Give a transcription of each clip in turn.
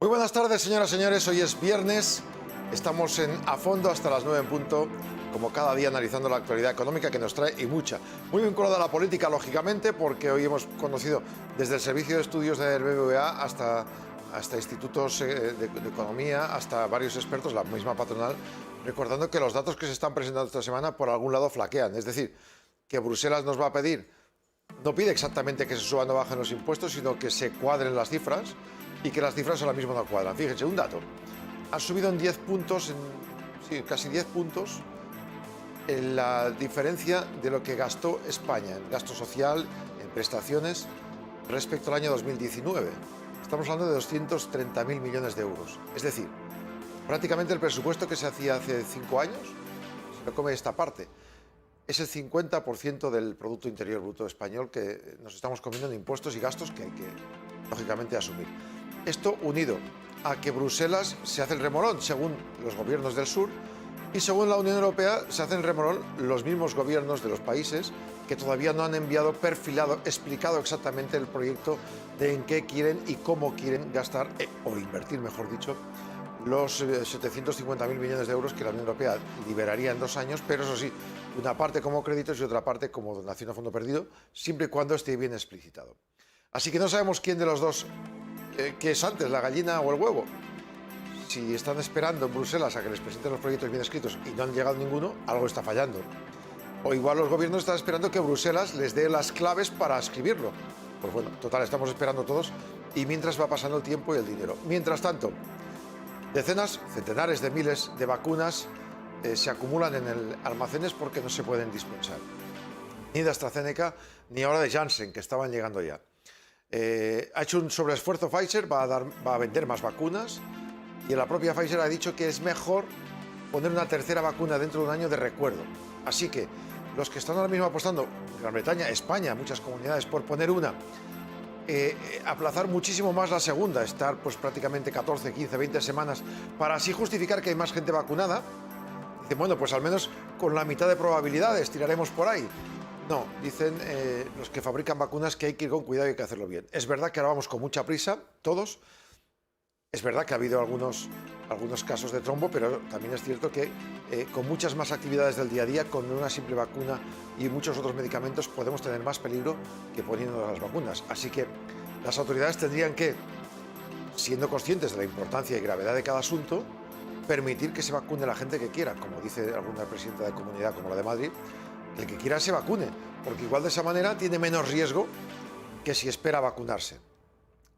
Muy buenas tardes, señoras y señores. Hoy es viernes. Estamos A Fondo hasta las 9 en punto, como cada día analizando la actualidad económica que nos trae y mucha. Muy vinculada a la política, lógicamente, porque hoy hemos conocido desde el Servicio de Estudios del BBVA hasta institutos de economía, hasta varios expertos, la misma patronal, recordando que los datos que se están presentando esta semana por algún lado flaquean. Es decir, que Bruselas nos va a pedir, no pide exactamente que se suban o bajen los impuestos, sino que se cuadren las cifras y que las cifras ahora mismo no cuadran. Fíjense, un dato. Ha subido en 10 puntos, casi 10 puntos, en la diferencia de lo que gastó España en gasto social, en prestaciones, respecto al año 2019. Estamos hablando de 230.000 millones de euros. Es decir, prácticamente el presupuesto que se hacía hace 5 años, se lo come esta parte. Es el 50% del Producto Interior Bruto español que nos estamos comiendo en impuestos y gastos que hay que, lógicamente, asumir. Esto unido a que Bruselas se hace el remolón, según los gobiernos del sur, y según la Unión Europea se hacen el remolón los mismos gobiernos de los países que todavía no han enviado, perfilado, explicado exactamente el proyecto de en qué quieren y cómo quieren gastar, o invertir, mejor dicho, los 750.000 millones de euros que la Unión Europea liberaría en 2 años, pero eso sí, una parte como créditos y otra parte como donación a fondo perdido, siempre y cuando esté bien explicitado. Así que no sabemos quién de los dos, qué es antes, la gallina o el huevo. Si están esperando en Bruselas a que les presenten los proyectos bien escritos y no han llegado ninguno, algo está fallando. O igual los gobiernos están esperando que Bruselas les dé las claves para escribirlo. Pues bueno, total, estamos esperando todos y mientras va pasando el tiempo y el dinero. Mientras tanto, decenas, centenares de miles de vacunas se acumulan en almacenes porque no se pueden dispensar. Ni de AstraZeneca, ni ahora de Janssen, que estaban llegando ya. Ha hecho un sobreesfuerzo Pfizer, va a vender más vacunas y la propia Pfizer ha dicho que es mejor poner una tercera vacuna dentro de un año de recuerdo. Así que los que están ahora mismo apostando, Gran Bretaña, España, muchas comunidades, por poner una, aplazar muchísimo más la segunda, estar pues prácticamente 14, 15, 20 semanas para así justificar que hay más gente vacunada. Dicen, bueno, pues al menos con la mitad de probabilidades tiraremos por ahí. No, dicen los que fabrican vacunas que hay que ir con cuidado y hay que hacerlo bien. Es verdad que ahora vamos con mucha prisa, todos. Es verdad que ha habido algunos casos de trombo, pero también es cierto que con muchas más actividades del día a día, con una simple vacuna y muchos otros medicamentos, podemos tener más peligro que poniendo las vacunas. Así que las autoridades tendrían que, siendo conscientes de la importancia y gravedad de cada asunto, permitir que se vacune la gente que quiera, como dice alguna presidenta de comunidad como la de Madrid, el que quiera se vacune, porque igual de esa manera tiene menos riesgo que si espera vacunarse.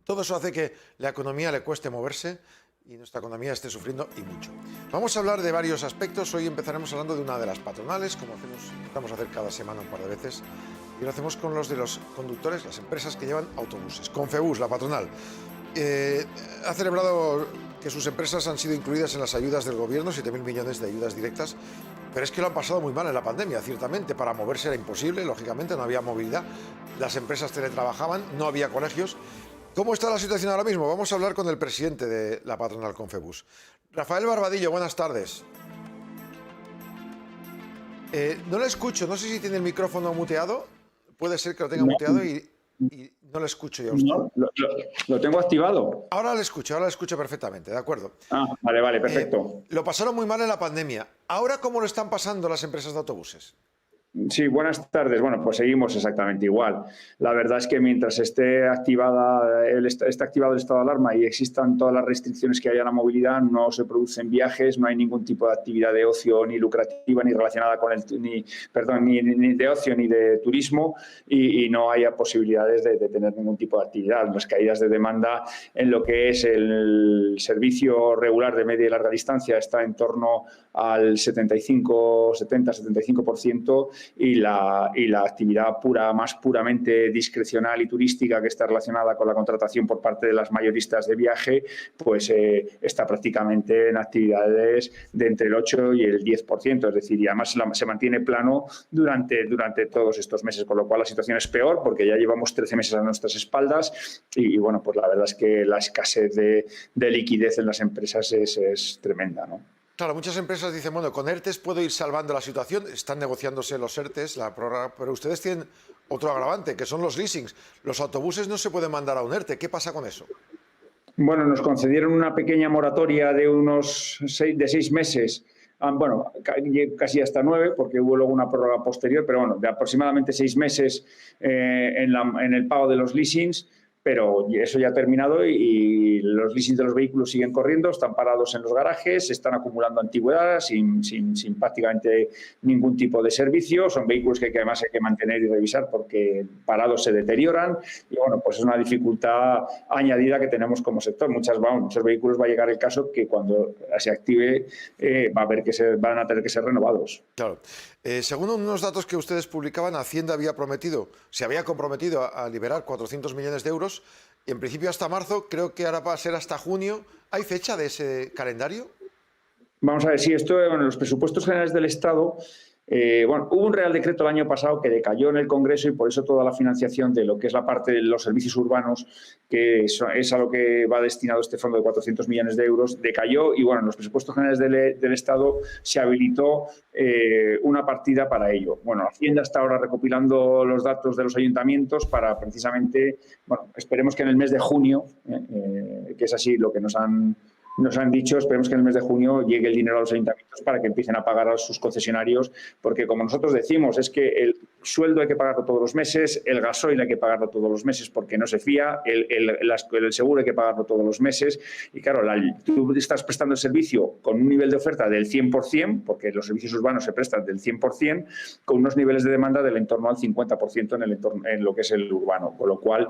Todo eso hace que la economía le cueste moverse y nuestra economía esté sufriendo y mucho. Vamos a hablar de varios aspectos. Hoy empezaremos hablando de una de las patronales, como intentamos hacer cada semana un par de veces, y lo hacemos con los de los conductores, las empresas que llevan autobuses. Confebus, la patronal, ha celebrado que sus empresas han sido incluidas en las ayudas del gobierno, 7.000 millones de ayudas directas, pero es que lo han pasado muy mal en la pandemia, ciertamente. Para moverse era imposible, lógicamente, no había movilidad. Las empresas teletrabajaban, no había colegios. ¿Cómo está la situación ahora mismo? Vamos a hablar con el presidente de la patronal Confebus. Rafael Barbadillo, buenas tardes. No le escucho, no sé si tiene el micrófono muteado. Puede ser que lo tenga muteado y no le escucho yo a usted. No, lo tengo activado. Ahora le escucho perfectamente, de acuerdo. Vale, perfecto. Lo pasaron muy mal en la pandemia. ¿Ahora cómo lo están pasando las empresas de autobuses? Sí, buenas tardes. Bueno, pues seguimos exactamente igual. La verdad es que mientras esté activado el estado de alarma y existan todas las restricciones que haya a la movilidad, no se producen viajes, no hay ningún tipo de actividad de ocio ni lucrativa ni relacionada con ni de ocio ni de turismo y no haya posibilidades de tener ningún tipo de actividad. Las caídas de demanda en lo que es el servicio regular de media y larga distancia está en torno al 70-75% y la actividad más puramente discrecional y turística que está relacionada con la contratación por parte de las mayoristas de viaje, pues está prácticamente en actividades de entre el 8 y el 10%, es decir, y además se mantiene plano durante todos estos meses, con lo cual la situación es peor porque ya llevamos 13 meses a nuestras espaldas y bueno, pues la verdad es que la escasez de liquidez en las empresas es tremenda, ¿no? Claro, muchas empresas dicen, bueno, con ERTES puedo ir salvando la situación, están negociándose los ERTES, la prórroga, pero ustedes tienen otro agravante, que son los leasings. Los autobuses no se pueden mandar a un ERTE, ¿qué pasa con eso? Bueno, nos concedieron una pequeña moratoria de unos 6 meses, bueno, casi hasta 9, porque hubo luego una prórroga posterior, pero bueno, de aproximadamente 6 meses en el pago de los leasings, pero eso ya ha terminado y los leasings de los vehículos siguen corriendo, están parados en los garajes, se están acumulando antigüedad sin prácticamente ningún tipo de servicio. Son vehículos que además hay que mantener y revisar porque parados se deterioran y bueno, pues es una dificultad añadida que tenemos como sector. Muchos vehículos va a llegar el caso que cuando se active va a haber van a tener que ser renovados. Claro. Según unos datos que ustedes publicaban, Hacienda se había comprometido a liberar 400 millones de euros. Y en principio hasta marzo, creo que ahora va a ser hasta junio. ¿Hay fecha de ese calendario? Vamos a ver, si esto en los presupuestos generales del Estado, hubo un Real Decreto el año pasado que decayó en el Congreso y por eso toda la financiación de lo que es la parte de los servicios urbanos, que es a lo que va destinado este fondo de 400 millones de euros, decayó y bueno, en los presupuestos generales del Estado se habilitó una partida para ello. Bueno, Hacienda está ahora recopilando los datos de los ayuntamientos para precisamente, bueno, esperemos que en el mes de junio, que es así lo que nos han dicho, esperemos que en el mes de junio llegue el dinero a los ayuntamientos para que empiecen a pagar a sus concesionarios, porque como nosotros decimos, es que el sueldo hay que pagarlo todos los meses, el gasoil hay que pagarlo todos los meses porque no se fía, el seguro hay que pagarlo todos los meses y claro, tú estás prestando el servicio con un nivel de oferta del 100%, porque los servicios urbanos se prestan del 100%, con unos niveles de demanda del entorno al 50% en lo que es el urbano, con lo cual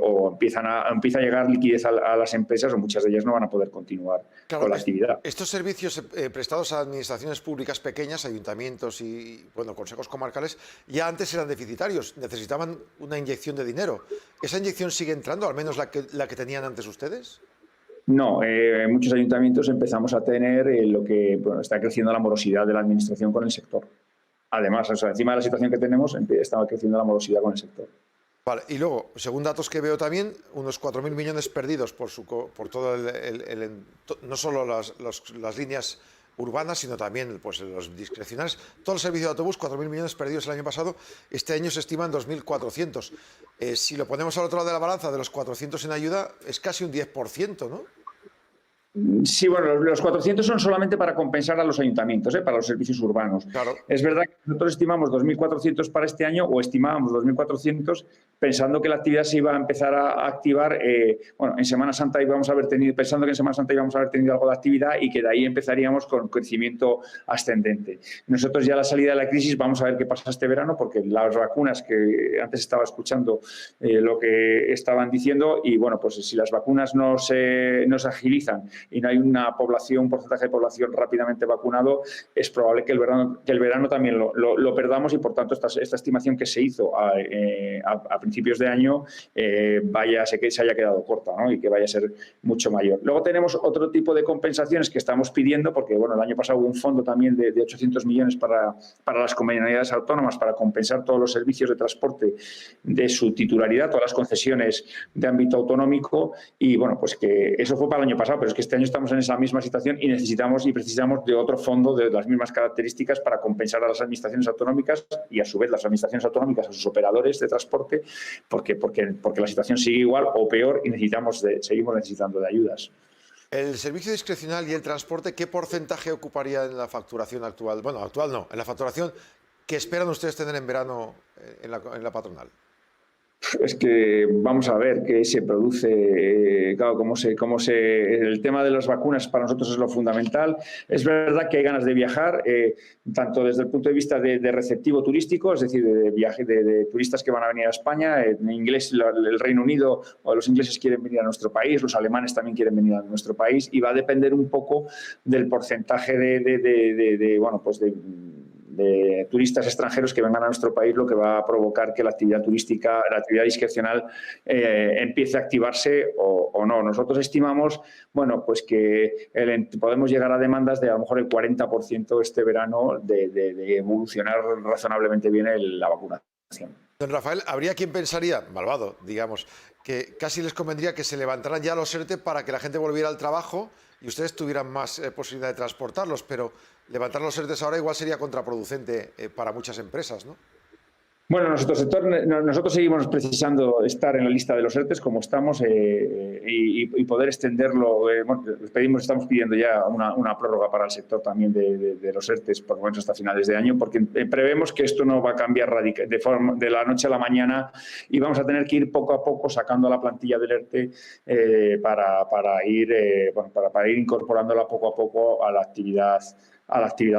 o empieza a llegar liquidez a las empresas o muchas de ellas no van a poder continuar con la actividad. Estos servicios prestados a administraciones públicas pequeñas, ayuntamientos y bueno, consejos comarcales, ya antes eran deficitarios, necesitaban una inyección de dinero. ¿Esa inyección sigue entrando, al menos la que tenían antes ustedes? No, en muchos ayuntamientos empezamos a tener lo que está creciendo la morosidad de la administración con el sector. Además, encima de la situación que tenemos, estaba creciendo la morosidad con el sector. Vale, y luego, según datos que veo también, unos 4.000 millones perdidos por todo no solo las líneas urbanas, sino también pues, los discrecionales. Todo el servicio de autobús, 4.000 millones perdidos el año pasado. Este año se estiman 2.400. Si lo ponemos al otro lado de la balanza, de los 400 en ayuda, es casi un 10%, ¿no? Sí, bueno, los 400 son solamente para compensar a los ayuntamientos, para los servicios urbanos. Claro. Es verdad que nosotros estimamos 2.400 para este año o estimábamos 2.400 pensando que la actividad se iba a empezar a activar, en Semana Santa pensando que en Semana Santa íbamos a haber tenido algo de actividad y que de ahí empezaríamos con crecimiento ascendente. Nosotros ya a la salida de la crisis vamos a ver qué pasa este verano porque las vacunas, que antes estaba escuchando lo que estaban diciendo y bueno, pues si las vacunas no se agilizan y no hay un porcentaje de población rápidamente vacunado, es probable que el verano también lo perdamos y, por tanto, esta estimación que se hizo a principios de año se haya quedado corta, ¿no? Y que vaya a ser mucho mayor. Luego tenemos otro tipo de compensaciones que estamos pidiendo, porque bueno, el año pasado hubo un fondo también de 800 millones para las comunidades autónomas para compensar todos los servicios de transporte de su titularidad, todas las concesiones de ámbito autonómico y bueno, pues que eso fue para el año pasado, pero es que este año estamos en esa misma situación y precisamos de otro fondo de las mismas características para compensar a las administraciones autonómicas y a su vez las administraciones autonómicas a sus operadores de transporte porque la situación sigue igual o peor y seguimos necesitando de ayudas. El servicio discrecional y el transporte, ¿qué porcentaje ocuparía en la facturación actual? Bueno, actual no, en la facturación que esperan ustedes tener en verano en la patronal. Es que vamos a ver qué se produce, claro, el tema de las vacunas para nosotros es lo fundamental. Es verdad que hay ganas de viajar, tanto desde el punto de vista de receptivo turístico, es decir, de viaje de turistas que van a venir a España. En inglés, el Reino Unido o los ingleses quieren venir a nuestro país, los alemanes también quieren venir a nuestro país y va a depender un poco del porcentaje de turistas extranjeros que vengan a nuestro país, lo que va a provocar que la actividad turística, la actividad discrecional empiece a activarse o no. Nosotros estimamos, pues que podemos llegar a demandas de a lo mejor el 40% este verano de evolucionar razonablemente bien la vacunación. Don Rafael, habría quien pensaría, malvado, digamos, que casi les convendría que se levantaran ya los ERTE para que la gente volviera al trabajo y ustedes tuvieran más posibilidad de transportarlos, pero levantar los ERTE ahora igual sería contraproducente para muchas empresas, ¿no? Bueno, nosotros seguimos precisando estar en la lista de los ERTEs como estamos y poder extenderlo. Bueno, estamos pidiendo ya una prórroga para el sector también de los ERTEs, por lo menos hasta finales de año, porque prevemos que esto no va a cambiar de la noche a la mañana y vamos a tener que ir poco a poco sacando la plantilla del ERTE para ir incorporándola poco a poco a la actividad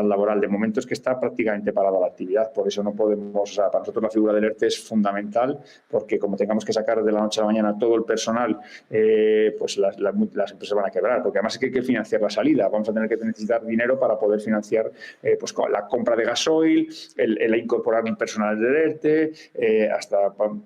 laboral. De momento es que está prácticamente parada la actividad, por eso no podemos, para nosotros la figura del ERTE es fundamental, porque como tengamos que sacar de la noche a la mañana todo el personal, pues las empresas van a quebrar, porque además es que hay que financiar la salida, vamos a tener que necesitar dinero para poder financiar pues la compra de gasoil, el incorporar el personal del ERTE,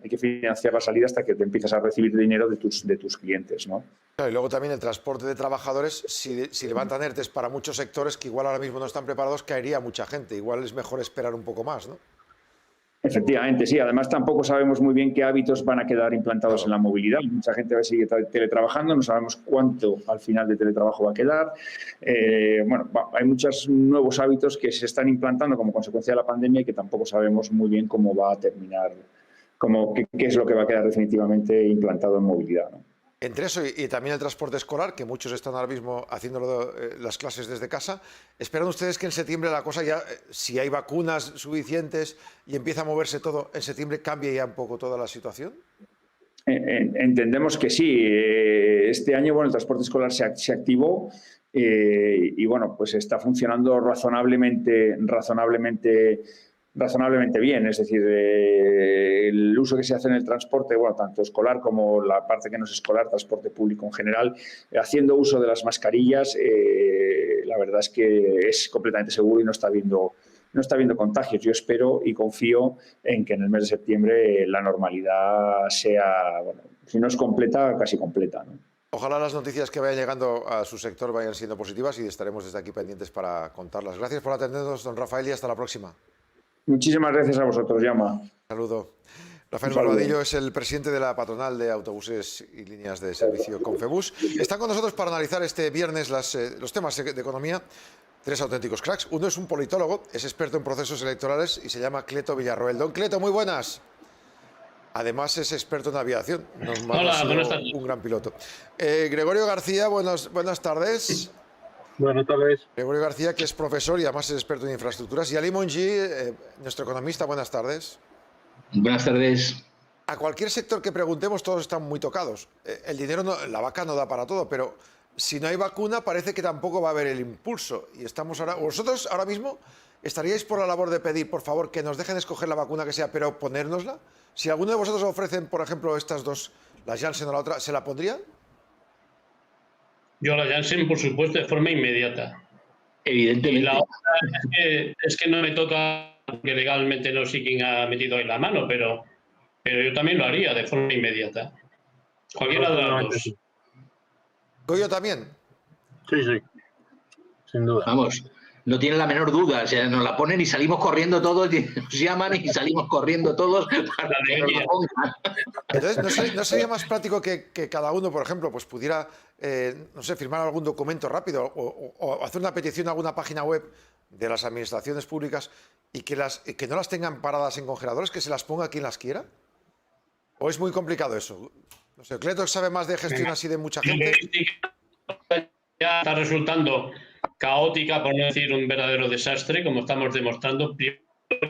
hay que financiar la salida hasta que te empiezas a recibir dinero de tus clientes, ¿no? Claro, y luego también el transporte de trabajadores, si levantan ERTEs para muchos sectores que igual ahora mismo no están preparados, caería mucha gente. Igual es mejor esperar un poco más, ¿no? Efectivamente, sí. Además, tampoco sabemos muy bien qué hábitos van a quedar implantados en la movilidad. Mucha gente va a seguir teletrabajando, no sabemos cuánto al final de teletrabajo va a quedar. Hay muchos nuevos hábitos que se están implantando como consecuencia de la pandemia y que tampoco sabemos muy bien cómo va a terminar, qué es lo que va a quedar definitivamente implantado en movilidad, ¿no? Entre eso y también el transporte escolar, que muchos están ahora mismo haciendo las clases desde casa, ¿esperan ustedes que en septiembre la cosa ya, si hay vacunas suficientes y empieza a moverse todo, en septiembre cambie ya un poco toda la situación? Entendemos que sí. Este año, el transporte escolar se activó y, pues está funcionando razonablemente bien, es decir, el uso que se hace en el transporte, tanto escolar como la parte que no es escolar, transporte público en general, haciendo uso de las mascarillas, la verdad es que es completamente seguro y no está habiendo contagios. Yo espero y confío en que en el mes de septiembre la normalidad sea, si no es completa, casi completa, ¿no? Ojalá las noticias que vayan llegando a su sector vayan siendo positivas y estaremos desde aquí pendientes para contarlas. Gracias por atendernos, don Rafael, y hasta la próxima. Muchísimas gracias a vosotros, Jaume. Saludo. Rafael Barbadillo es el presidente de la patronal de autobuses y líneas de servicio Confebus. Están con nosotros para analizar este viernes los temas de economía. Tres auténticos cracks. Uno es un politólogo, es experto en procesos electorales y se llama Cleto Villarroel. Don Cleto, muy buenas. Además es experto en aviación. Hola, buenas tardes. Un gran piloto. Gregorio García, buenas tardes. Buenas tardes. Gregorio García, que es profesor y además es experto en infraestructuras. Y Ali Mongi, nuestro economista, buenas tardes. Buenas tardes. A cualquier sector que preguntemos, todos están muy tocados. El dinero, la vaca no da para todo, pero si no hay vacuna, parece que tampoco va a haber el impulso. Y estamos ahora, vosotros ahora mismo estaríais por la labor de pedir, por favor, que nos dejen escoger la vacuna que sea, pero ponérnosla. Si alguno de vosotros ofrecen, por ejemplo, estas dos, la Janssen o la otra, ¿se la pondrían? Yo la Janssen, por supuesto, de forma inmediata. Evidentemente. Y la otra es que no me toca, porque legalmente no sé quién ha metido ahí la mano, pero yo también lo haría de forma inmediata. Cualquiera de las dos. ¿Goyo también? Sí, sin duda. Vamos, no tiene la menor duda. O sea, nos la ponen y salimos corriendo todos, nos llaman y salimos corriendo todos para que nos la pongan. Entonces, ¿no sería más práctico que cada uno, por ejemplo, pues pudiera, no sé, firmar algún documento rápido o hacer una petición a alguna página web de las administraciones públicas y que no las tengan paradas en congeladores, que se las ponga quien las quiera? ¿O es muy complicado eso? No sé, Cleto sabe más de gestión así de mucha gente. Ya está resultando caótica, por no decir un verdadero desastre, como estamos demostrando. Primero,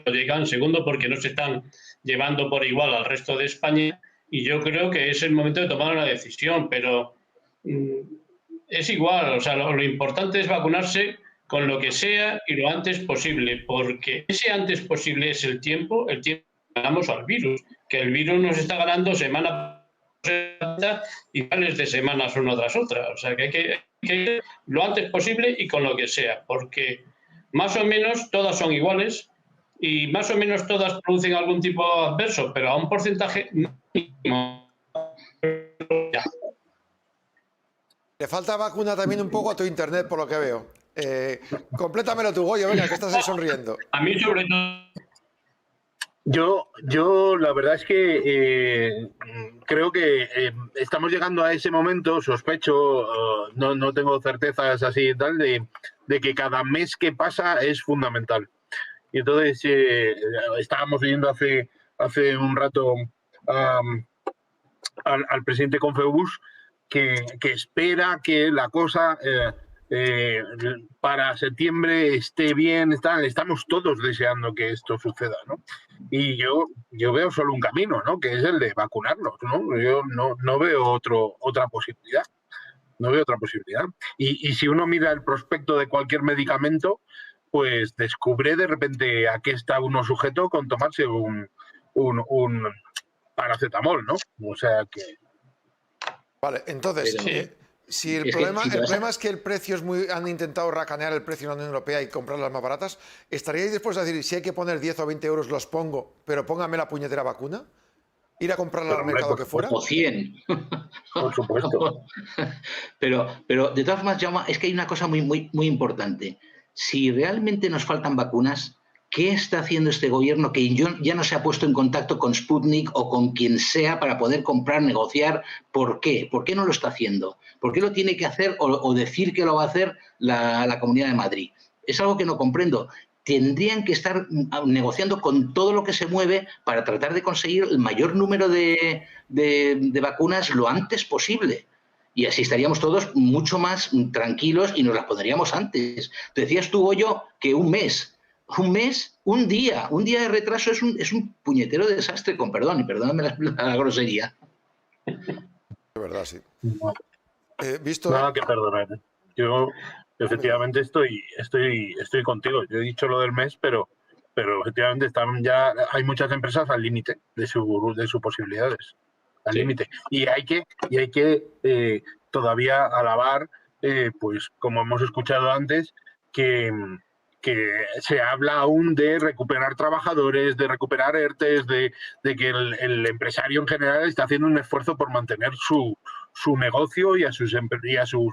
llegan, segundo, porque no se están llevando por igual al resto de España, y yo creo que es el momento de tomar una decisión, pero es igual, o sea, lo importante es vacunarse con lo que sea y lo antes posible, porque ese antes posible es el tiempo que ganamos al virus, que el virus nos está ganando semana y tales de semanas una tras otra, o sea que hay que lo antes posible y con lo que sea, porque más o menos todas son iguales y más o menos todas producen algún tipo adverso, pero a un porcentaje mínimo. Le falta vacuna también un poco a tu internet, por lo que veo. Complétamelo tú, Goyo, venga, que estás ahí sonriendo. A mí sobre todo... Yo la verdad es que creo que estamos llegando a ese momento, sospecho, no tengo certezas así y tal, de que cada mes que pasa es fundamental. Y entonces estábamos viendo hace hace un rato al presidente Confebus que espera que la cosa para septiembre esté bien. Estamos todos deseando que esto suceda, ¿no? Y yo veo solo un camino, ¿no? Que es el de vacunarnos, ¿no? Yo no veo otra posibilidad. No veo otra posibilidad. Y si uno mira el prospecto de cualquier medicamento, pues descubre de repente a qué está uno sujeto con tomarse un paracetamol, ¿no? O sea que... Vale, entonces, si el problema es que el precio es muy... Han intentado racanear el precio en la Unión Europea y comprarlas más baratas, ¿estaríais dispuestos a decir, si hay que poner 10 o 20 euros, los pongo, pero póngame la puñetera vacuna? ¿Ir a comprarla al mercado que fuera? O 100. Por supuesto. Pero de todas formas, Jaume, es que hay una cosa muy importante. Si realmente nos faltan vacunas, ¿qué está haciendo este gobierno que ya no se ha puesto en contacto con Sputnik o con quien sea para poder comprar, negociar? ¿Por qué? ¿Por qué no lo está haciendo? ¿Por qué lo tiene que hacer o decir que lo va a hacer la Comunidad de Madrid? Es algo que no comprendo. Tendrían que estar negociando con todo lo que se mueve para tratar de conseguir el mayor número de vacunas lo antes posible. Y así estaríamos todos mucho más tranquilos y nos las pondríamos antes. Decías tú, Goyo, que un mes, un día de retraso es un puñetero desastre, con perdón, y perdóname la grosería. De verdad, sí. ¿Visto? Nada que perdonar. Yo efectivamente estoy contigo. Yo he dicho lo del mes, pero efectivamente hay muchas empresas al límite de sus posibilidades. Al límite. Y hay que todavía alabar, pues como hemos escuchado antes, que se habla aún de recuperar trabajadores, de recuperar ERTES, de que el empresario en general está haciendo un esfuerzo por mantener su negocio y a sus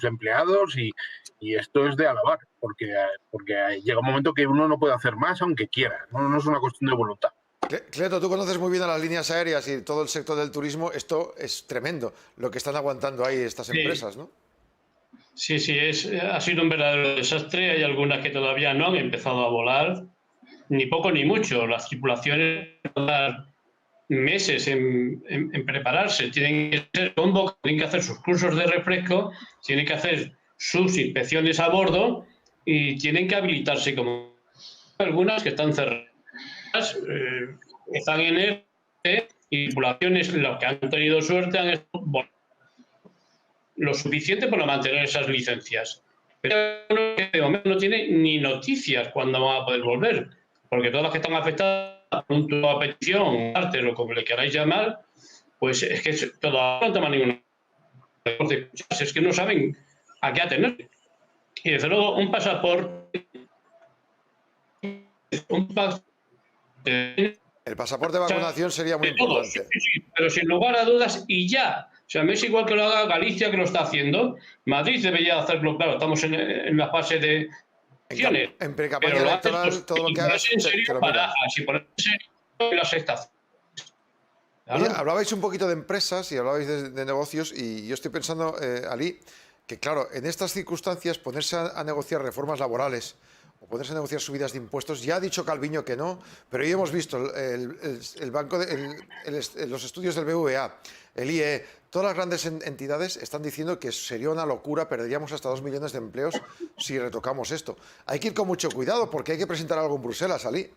empleados, y esto es de alabar, porque llega un momento que uno no puede hacer más aunque quiera, no es una cuestión de voluntad. Cleto, tú conoces muy bien a las líneas aéreas y todo el sector del turismo. Esto es tremendo, lo que están aguantando ahí estas empresas, ¿no? Sí, ha sido un verdadero desastre. Hay algunas que todavía no han empezado a volar, ni poco ni mucho. Las tripulaciones tardan meses en prepararse. Tienen que hacer sus cursos de refresco, tienen que hacer sus inspecciones a bordo y tienen que habilitarse, como algunas que están cerradas. Están en ERTE y tripulaciones, los que han tenido suerte, han estado lo suficiente para mantener esas licencias. Pero de momento no tiene ni noticias cuándo van a poder volver, porque todas las que están afectadas a petición, arte o como le queráis llamar, pues es que todavía no toman ninguna. Es que no saben a qué atener. Y desde luego un pasaporte. El pasaporte de vacunación sería muy importante. Sí, pero sin lugar a dudas y ya. O sea, me es igual que lo haga Galicia, que lo está haciendo. Madrid debería hacerlo, claro, estamos en la fase de elecciones. En pre-campaña electoral, todo lo que hagas, en serio, barajas y ponerse en las estaciones. Oye, hablabais un poquito de empresas y hablabais de negocios, y yo estoy pensando, Ali, que claro, en estas circunstancias ponerse a negociar reformas laborales o ponerse a negociar subidas de impuestos, ya ha dicho Calviño que no, pero hoy hemos visto el banco, los estudios del BVA, el IE, todas las grandes entidades están diciendo que sería una locura, perderíamos hasta 2 millones de empleos si retocamos esto. Hay que ir con mucho cuidado porque hay que presentar algo en Bruselas, Ali.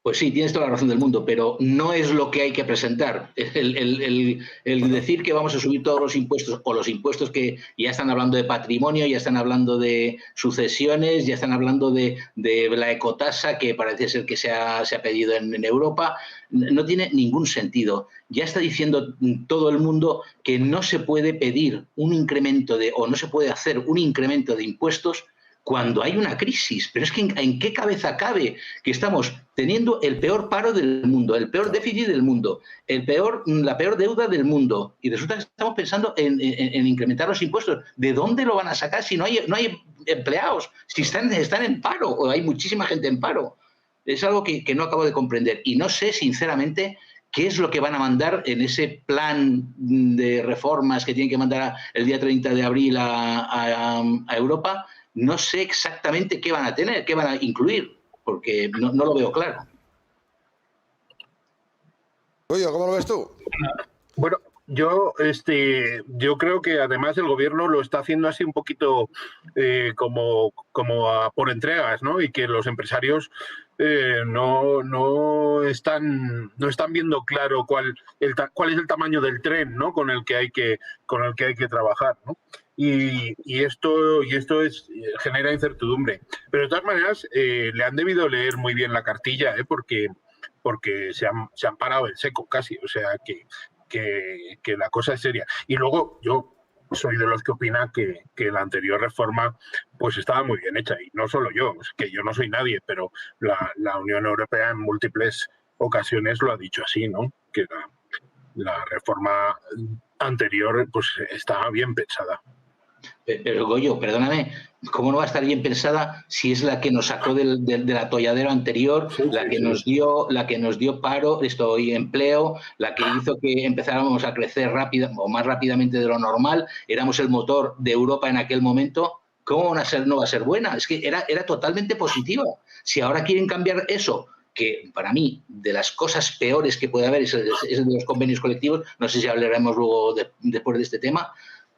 Pues sí, tienes toda la razón del mundo, pero no es lo que hay que presentar. El decir que vamos a subir todos los impuestos, o los impuestos que ya están hablando de patrimonio, ya están hablando de sucesiones, ya están hablando de la ecotasa, que parece ser que se ha pedido en Europa, no tiene ningún sentido. Ya está diciendo todo el mundo que no se puede pedir un incremento o no se puede hacer un incremento de impuestos cuando hay una crisis. Pero es que ¿en qué cabeza cabe que estamos teniendo el peor paro del mundo, el peor déficit del mundo, la peor deuda del mundo, y resulta que estamos pensando en incrementar los impuestos? ¿De dónde lo van a sacar si no hay empleados? Si están en paro, o hay muchísima gente en paro. Es algo que no acabo de comprender, y no sé, sinceramente, qué es lo que van a mandar en ese plan de reformas que tienen que mandar el día 30 de abril a Europa. No sé exactamente qué van a tener, qué van a incluir, porque no lo veo claro. Oye, ¿cómo lo ves tú? Bueno, yo creo que además el gobierno lo está haciendo así un poquito como por entregas, ¿no? Y que los empresarios no están viendo claro cuál es el tamaño del tren, ¿no? Con el que hay que trabajar, ¿no? Y esto genera incertidumbre. Pero de todas maneras le han debido leer muy bien la cartilla, porque se han parado en seco casi, o sea que la cosa es seria. Y luego yo soy de los que opina que la anterior reforma pues estaba muy bien hecha, y no solo yo, es que yo no soy nadie, pero la Unión Europea en múltiples ocasiones lo ha dicho así, ¿no? Que la reforma anterior pues estaba bien pensada. Pero Goyo, perdóname, ¿cómo no va a estar bien pensada si es la que nos sacó del atolladero anterior, la que nos dio paro, y empleo, la que hizo que empezáramos a crecer rápido o más rápidamente de lo normal? Éramos el motor de Europa en aquel momento. ¿Cómo no va a ser buena? Es que era totalmente positiva. Si ahora quieren cambiar eso, que para mí de las cosas peores que puede haber es de los convenios colectivos, no sé si hablaremos luego después de este tema.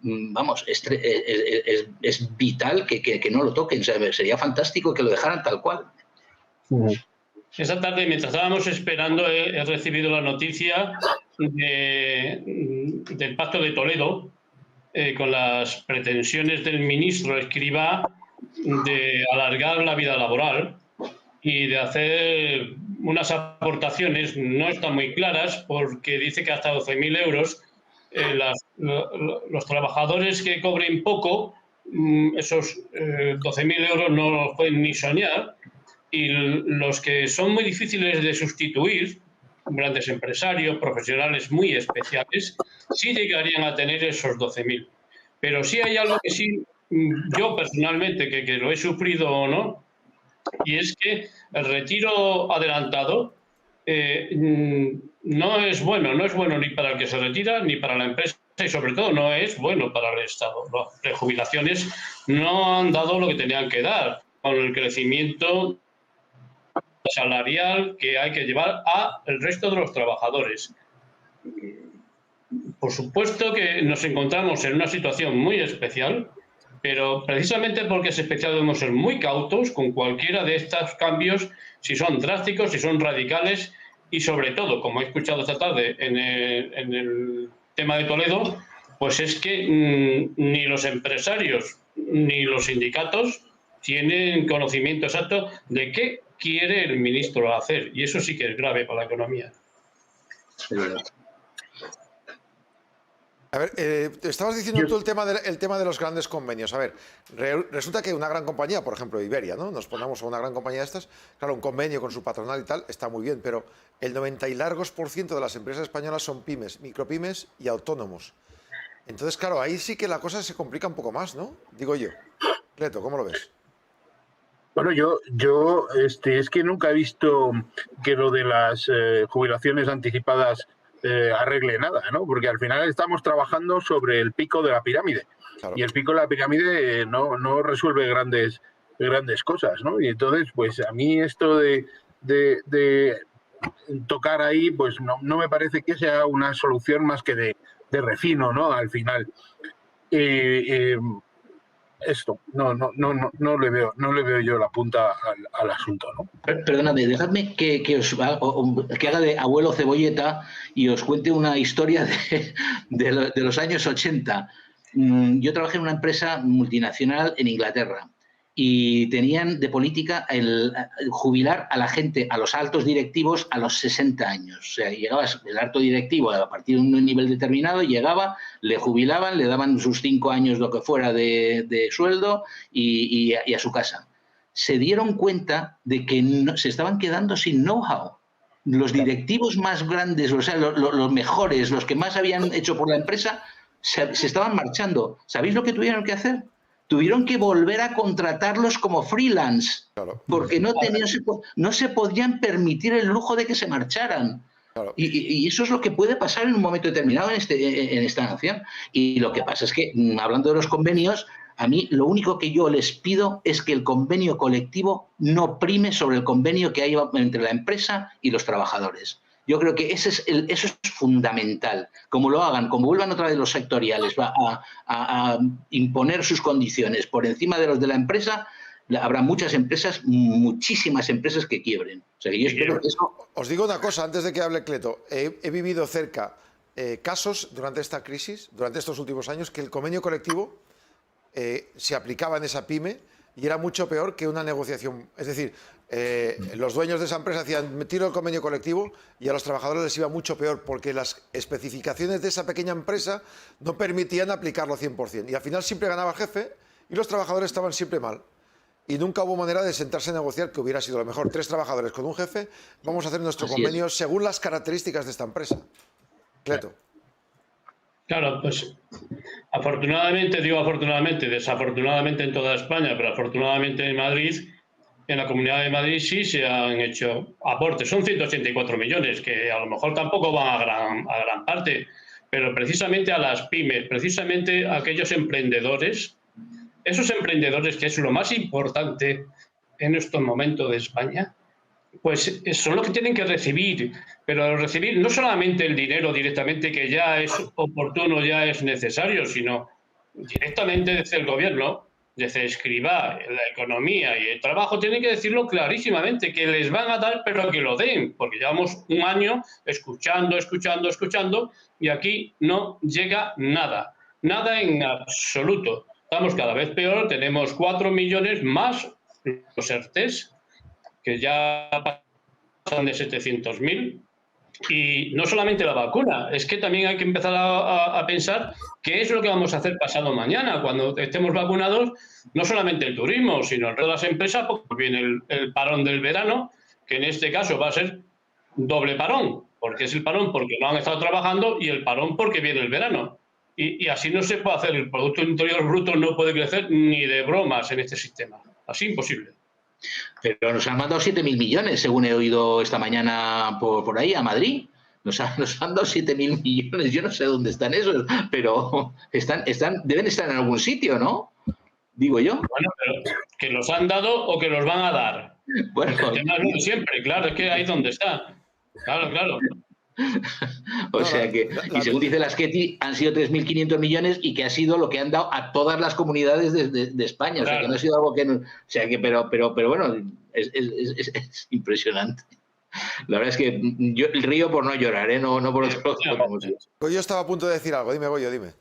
Vamos, es vital que no lo toquen. O sea, sería fantástico que lo dejaran tal cual. Esta tarde, mientras estábamos esperando, he recibido la noticia del Pacto de Toledo, con las pretensiones del ministro Escrivá de alargar la vida laboral y de hacer unas aportaciones. No están muy claras, porque dice que hasta 12.000 euros los trabajadores que cobren poco, esos 12.000 euros no los pueden ni soñar, y los que son muy difíciles de sustituir, grandes empresarios, profesionales muy especiales, sí llegarían a tener esos 12.000. Pero sí hay algo que sí, yo personalmente, que lo he sufrido o no, y es que el retiro adelantado no es bueno ni para el que se retira ni para la empresa, y sobre todo no es bueno para el Estado. Las prejubilaciones no han dado lo que tenían que dar, con el crecimiento salarial que hay que llevar al resto de los trabajadores. Por supuesto que nos encontramos en una situación muy especial, pero precisamente porque es especial debemos ser muy cautos con cualquiera de estos cambios, si son drásticos, si son radicales, y sobre todo, como he escuchado esta tarde en el tema de Toledo, pues es que ni los empresarios ni los sindicatos tienen conocimiento exacto de qué quiere el ministro hacer, y eso sí que es grave para la economía. Es verdad. A ver, estabas diciendo tú el tema de los grandes convenios. A ver, resulta que una gran compañía, por ejemplo Iberia, ¿no? Nos ponemos a una gran compañía de estas, claro, un convenio con su patronal y tal, está muy bien, pero el 90 y largos % de las empresas españolas son pymes, micropymes y autónomos. Entonces, claro, ahí sí que la cosa se complica un poco más, ¿no? Digo yo. Cleto, ¿cómo lo ves? Bueno, yo es que nunca he visto que lo de las jubilaciones anticipadas arregle nada, ¿no? Porque al final estamos trabajando sobre el pico de la pirámide. Claro. Y el pico de la pirámide no resuelve grandes cosas, ¿no? Y entonces, pues a mí esto de tocar ahí, pues no me parece que sea una solución más que de refino, ¿no? Al final. Esto, no le veo yo la punta al asunto, ¿no? Perdóname, dejadme que haga de abuelo cebolleta y os cuente una historia de los años 80. Yo trabajé en una empresa multinacional en Inglaterra y tenían de política el jubilar a la gente, a los altos directivos, a los 60 años. O sea, llegabas el alto directivo a partir de un nivel determinado, llegaba, le jubilaban, le daban sus 5 años lo que fuera de sueldo y a su casa. Se dieron cuenta de que se estaban quedando sin know-how. Los directivos más grandes, o sea, los mejores, los que más habían hecho por la empresa, se estaban marchando. ¿Sabéis lo que tuvieron que hacer? Tuvieron que volver a contratarlos como freelance, claro, porque no se podían permitir el lujo de que se marcharan. Claro. Y eso es lo que puede pasar en un momento determinado en esta nación. Y lo que pasa es que, hablando de los convenios, a mí lo único que yo les pido es que el convenio colectivo no prime sobre el convenio que hay entre la empresa y los trabajadores. Yo creo que eso es fundamental. Como lo hagan, como vuelvan otra vez los sectoriales a imponer sus condiciones por encima de los de la empresa, habrá muchas empresas, muchísimas empresas que quiebren. O sea, que yo espero que eso... Os digo una cosa, antes de que hable Cleto. He vivido cerca casos durante esta crisis, durante estos últimos años, que el convenio colectivo se aplicaba en esa pyme y era mucho peor que una negociación. Es decir, los dueños de esa empresa hacían tiro el convenio colectivo y a los trabajadores les iba mucho peor porque las especificaciones de esa pequeña empresa no permitían aplicarlo 100%. Y al final siempre ganaba el jefe y los trabajadores estaban siempre mal. Y nunca hubo manera de sentarse a negociar, que hubiera sido lo mejor. 3 trabajadores con un jefe, vamos a hacer nuestro convenio según las características de esta empresa. Cleto. Claro, pues afortunadamente, digo afortunadamente, desafortunadamente en toda España, pero afortunadamente en Madrid, en la Comunidad de Madrid sí se han hecho aportes. Son 184 millones, que a lo mejor tampoco van a gran parte, pero precisamente a las pymes, precisamente a aquellos emprendedores, esos emprendedores que es lo más importante en estos momentos de España, pues son los que tienen que recibir, pero recibir no solamente el dinero directamente, que ya es oportuno, ya es necesario, sino directamente desde el gobierno, desde Escrivá, la economía y el trabajo, tienen que decirlo clarísimamente, que les van a dar, pero que lo den, porque llevamos un año escuchando, y aquí no llega nada, nada en absoluto. Estamos cada vez peor, tenemos 4 millones más los ERTEs, que ya pasan de 700.000. Y no solamente la vacuna, es que también hay que empezar a pensar qué es lo que vamos a hacer pasado mañana, cuando estemos vacunados, no solamente el turismo, sino el resto de las empresas, porque viene el parón del verano, que en este caso va a ser doble parón, porque es el parón porque no han estado trabajando y el parón porque viene el verano. Y así no se puede hacer. El Producto Interior Bruto no puede crecer ni de bromas en este sistema. Así imposible. Pero nos han mandado 7.000 millones, según he oído esta mañana por ahí, a Madrid. Nos han dado 7.000 millones. Yo no sé dónde están esos, pero deben estar en algún sitio, ¿no? Digo yo. Bueno, pero que los han dado o que los van a dar. Bueno, el tema es lo de siempre, claro, es que ahí es donde está. Claro. O sea que, y según dice la Sketty, han sido 3.500 millones y que ha sido lo que han dado a todas las comunidades de España. Claro. O sea que no ha sido algo que no, o sea que, pero bueno, es impresionante. La verdad es que yo río por no llorar, no por otro lado. Yo estaba a punto de decir algo, dime, Goyo, dime.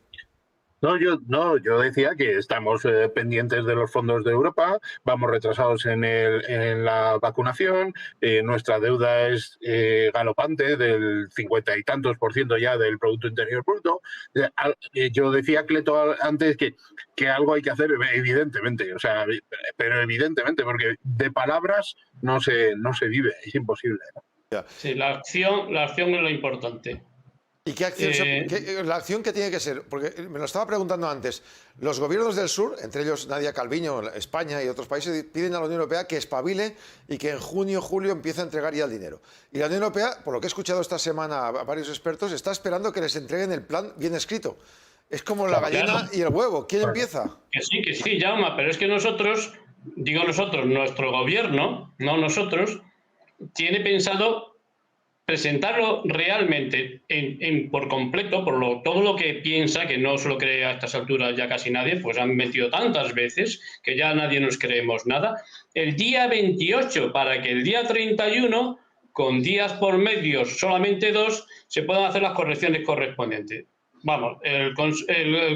Yo decía que estamos pendientes de los fondos de Europa, vamos retrasados en la vacunación, nuestra deuda es galopante, del 50 y tantos % ya del Producto Interior Bruto. Yo decía, Cleto, antes que algo hay que hacer, evidentemente, o sea, pero evidentemente, porque de palabras no se vive, es imposible. Sí, la acción es lo importante. ¿Y qué acción, la acción que tiene que ser? Porque me lo estaba preguntando antes. Los gobiernos del sur, entre ellos Nadia Calviño, España y otros países, piden a la Unión Europea que espabile y que en junio, julio empiece a entregar ya el dinero. Y la Unión Europea, por lo que he escuchado esta semana a varios expertos, está esperando que les entreguen el plan bien escrito. Es como la gallina y el huevo. ¿Quién empieza? Que sí, Jaume, pero es que nosotros, nuestro gobierno, no nosotros, tiene pensado presentarlo realmente por completo, todo lo que piensa, que no se lo cree a estas alturas ya casi nadie, pues han metido tantas veces que ya nadie nos creemos nada, el día 28, para que el día 31, con días por medio, solamente 2, se puedan hacer las correcciones correspondientes. Vamos, el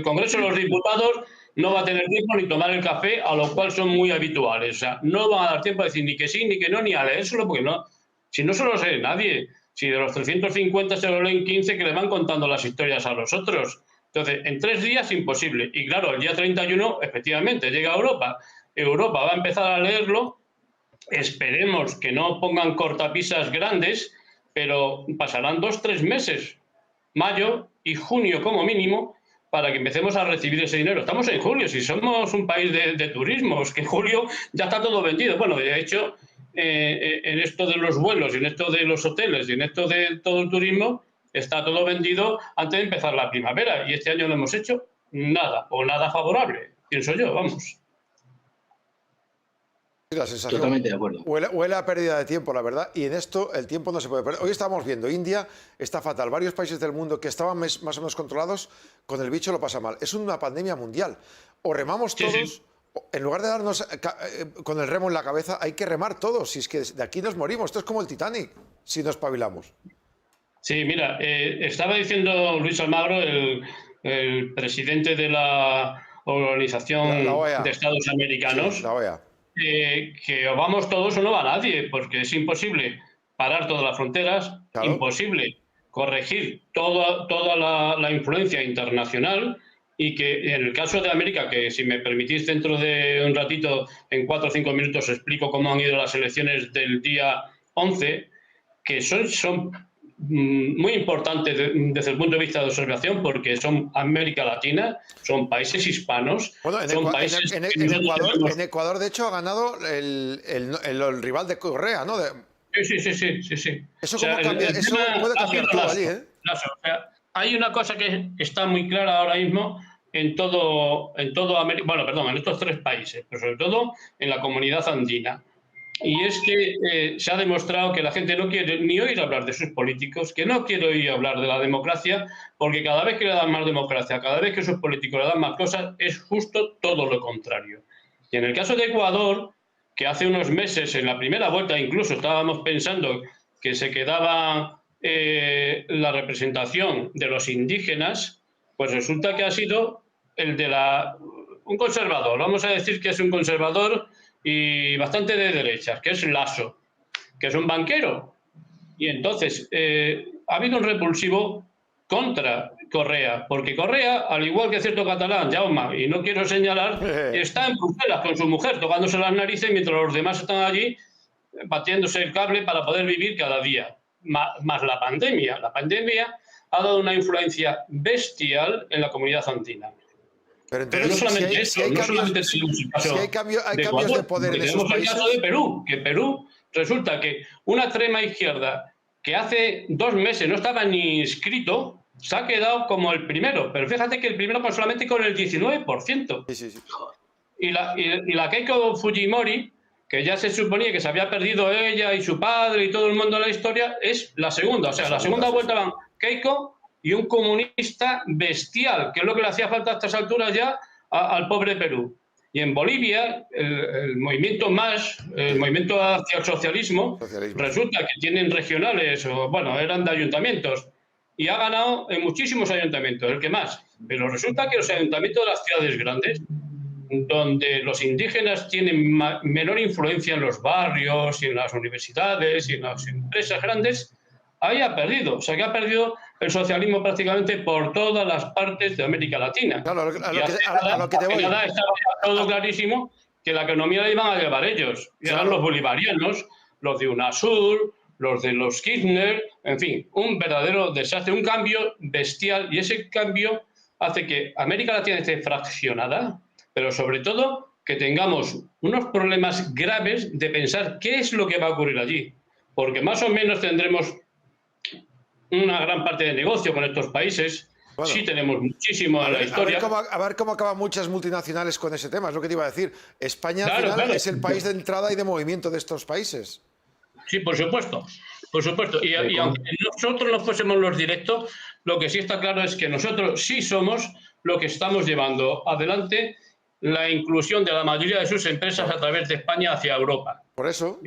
Congreso de los Diputados no va a tener tiempo ni tomar el café, a lo cual son muy habituales. O sea, no van a dar tiempo a decir ni que sí, ni que no, ni a leérselo, porque no. Si no se lo lee nadie, si de los 350 se lo leen 15 que le van contando las historias a los otros. Entonces, en 3 días imposible. Y claro, el día 31, efectivamente, llega a Europa. Europa va a empezar a leerlo. Esperemos que no pongan cortapisas grandes, pero pasarán 2-3 meses, mayo y junio como mínimo, para que empecemos a recibir ese dinero. Estamos en julio, si somos un país de turismo, es que en julio ya está todo vendido. Bueno, de hecho, en esto de los vuelos, y en esto de los hoteles, y en esto de todo el turismo, está todo vendido antes de empezar la primavera. Y este año no hemos hecho nada, o nada favorable, pienso yo, vamos. La sensación, totalmente de acuerdo. Huele a pérdida de tiempo, la verdad, y en esto el tiempo no se puede perder. Hoy estamos viendo, India está fatal, varios países del mundo que estaban más o menos controlados, con el bicho lo pasa mal. Es una pandemia mundial. O remamos todos, sí. En lugar de darnos con el remo en la cabeza, hay que remar todos, si es que de aquí nos morimos. Esto es como el Titanic, si no espabilamos. Sí, mira, estaba diciendo Luis Almagro, el presidente de la Organización la OEA. de Estados Americanos, sí, la OEA. Que o vamos todos o no va nadie, porque es imposible parar todas las fronteras, claro. Imposible corregir toda la influencia internacional, y que en el caso de América, que si me permitís dentro de un ratito, en 4 o 5 minutos, explico cómo han ido las elecciones del día 11, que son muy importantes desde el punto de vista de observación, porque son América Latina, son países hispanos. Bueno, en Ecuador, de hecho, ha ganado el rival de Correa, ¿no? Sí. Eso, eso puede cambiar todo allí, ¿eh? O sea, hay una cosa que está muy clara ahora mismo en todo América, bueno, perdón, en estos 3 países, pero sobre todo en la comunidad andina. Y es que se ha demostrado que la gente no quiere ni oír hablar de sus políticos, que no quiere oír hablar de la democracia, porque cada vez que le dan más democracia, cada vez que sus políticos le dan más cosas, es justo todo lo contrario. Y en el caso de Ecuador, que hace unos meses, en la primera vuelta incluso, estábamos pensando que se quedaba la representación de los indígenas, pues resulta que ha sido el de un conservador. Vamos a decir que es un conservador y bastante de derechas, que es Lasso, que es un banquero. Y entonces ha habido un repulsivo contra Correa, porque Correa, al igual que cierto catalán, Jaume, y no quiero señalar, está en Bruselas con su mujer tocándose las narices mientras los demás están allí batiéndose el cable para poder vivir cada día. Más la pandemia. La pandemia ha dado una influencia bestial en la comunidad andina. Pero entonces, no solamente si hay cambios de poder en esos países. El caso de Perú, que Perú resulta que una extrema izquierda que hace 2 meses no estaba ni inscrito, se ha quedado como el primero. Pero fíjate que el primero pues solamente con el 19%. Sí. Y la Keiko Fujimori, que ya se suponía que se había perdido ella y su padre y todo el mundo en la historia, es la segunda. O sea, la segunda vuelta van Keiko y un comunista bestial, que es lo que le hacía falta a estas alturas ya al pobre Perú. Y en Bolivia, el movimiento el movimiento hacia el socialismo, resulta que tienen regionales, o bueno, eran de ayuntamientos, y ha ganado en muchísimos ayuntamientos, el que más. Pero resulta que los ayuntamientos de las ciudades grandes, donde los indígenas tienen menor influencia en los barrios, y en las universidades, y en las empresas grandes, ahí ha perdido. O sea, que ha perdido el socialismo prácticamente por todas las partes de América Latina. Claro, a lo que te voy. Estaba todo clarísimo que la economía la iban a llevar ellos. Y eran los bolivarianos, los de UNASUR, los de los Kirchner, en fin, un verdadero desastre, un cambio bestial. Y ese cambio hace que América Latina esté fraccionada, pero sobre todo que tengamos unos problemas graves de pensar qué es lo que va a ocurrir allí. Porque más o menos tendremos una gran parte de negocio con estos países. Bueno, sí tenemos muchísimo en la historia. A ver cómo acaban muchas multinacionales con ese tema, es lo que te iba a decir. España al final es el país de entrada y de movimiento de estos países. Sí, por supuesto. Por supuesto. Y aunque nosotros no fuésemos los directos, lo que sí está claro es que nosotros sí somos lo que estamos llevando adelante la inclusión de la mayoría de sus empresas a través de España hacia Europa. Por eso.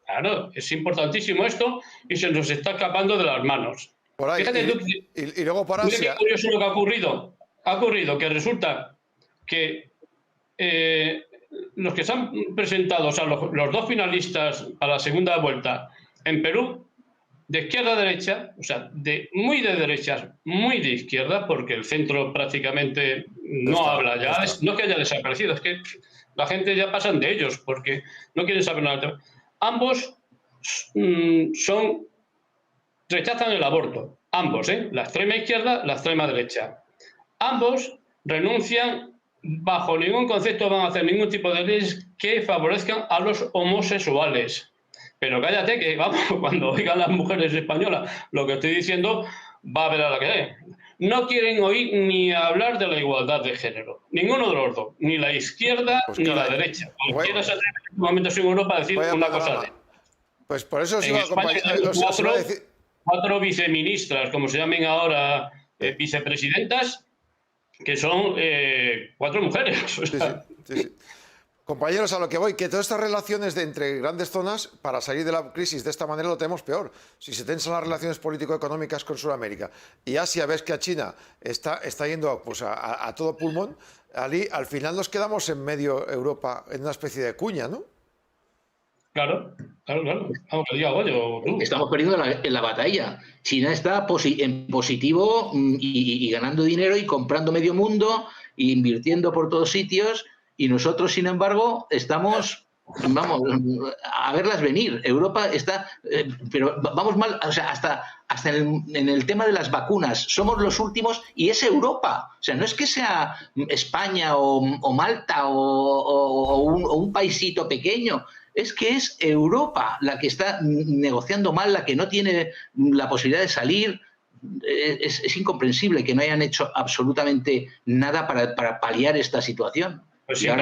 Claro, es importantísimo esto y se nos está escapando de las manos. Por ahí, fíjate tú, y luego por Asia. Qué curioso lo que ha ocurrido. Ha ocurrido que resulta que los que se han presentado, o sea, los 2 finalistas a la segunda vuelta en Perú, de izquierda a derecha, o sea, muy de derechas, muy de izquierda, porque el centro prácticamente no habla ya. No es que haya desaparecido, es que la gente ya pasan de ellos, porque no quieren saber nada. Ambos rechazan el aborto. Ambos, la extrema izquierda, la extrema derecha. Ambos renuncian, bajo ningún concepto van a hacer ningún tipo de leyes que favorezcan a los homosexuales. Pero cállate que, vamos, cuando oigan las mujeres españolas lo que estoy diciendo, va a ver a la que es. No quieren oír ni hablar de la igualdad de género. Ninguno de los dos. Ni la izquierda ni la derecha. Cualquiera se atreve en este momento en Europa a decir una cosa de... Pues por eso os en iba a España acompañar. hay cuatro viceministras, como se llamen ahora, vicepresidentas, que son 4 mujeres. O sea, sí. Compañeros, a lo que voy, que todas estas relaciones entre grandes zonas, para salir de la crisis de esta manera lo tenemos peor. Si se tensan las relaciones político-económicas con Sudamérica y Asia, ves que a China está yendo pues, a todo pulmón, al final nos quedamos en medio Europa, en una especie de cuña, ¿no? Claro. Vamos, que diga Goyo. Estamos perdiendo en la batalla. China está en positivo y ganando dinero y comprando medio mundo e invirtiendo por todos sitios. Y nosotros, sin embargo, estamos, vamos, a verlas venir. Europa está, pero vamos mal, o sea, hasta en el tema de las vacunas. Somos los últimos y es Europa. O sea, no es que sea España o Malta o un paisito pequeño. Es que es Europa la que está negociando mal, la que no tiene la posibilidad de salir. Es incomprensible que no hayan hecho absolutamente nada para paliar esta situación. Pues sí, hay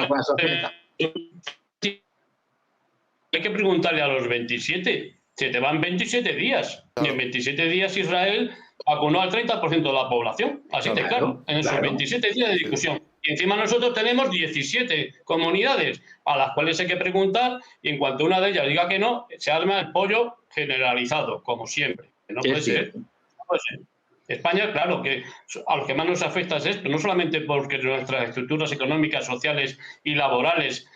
que preguntarle a los 27. Se te van 27 días. Claro. Y en 27 días Israel vacunó al 30% de la población. Así de claro. En esos 27 días de discusión. Y encima nosotros tenemos 17 comunidades a las cuales hay que preguntar y en cuanto una de ellas diga que no, se arma el pollo generalizado, como siempre. No puede ser. No puede ser. España, claro, que a lo que más nos afecta es esto, no solamente porque nuestras estructuras económicas, sociales y laborales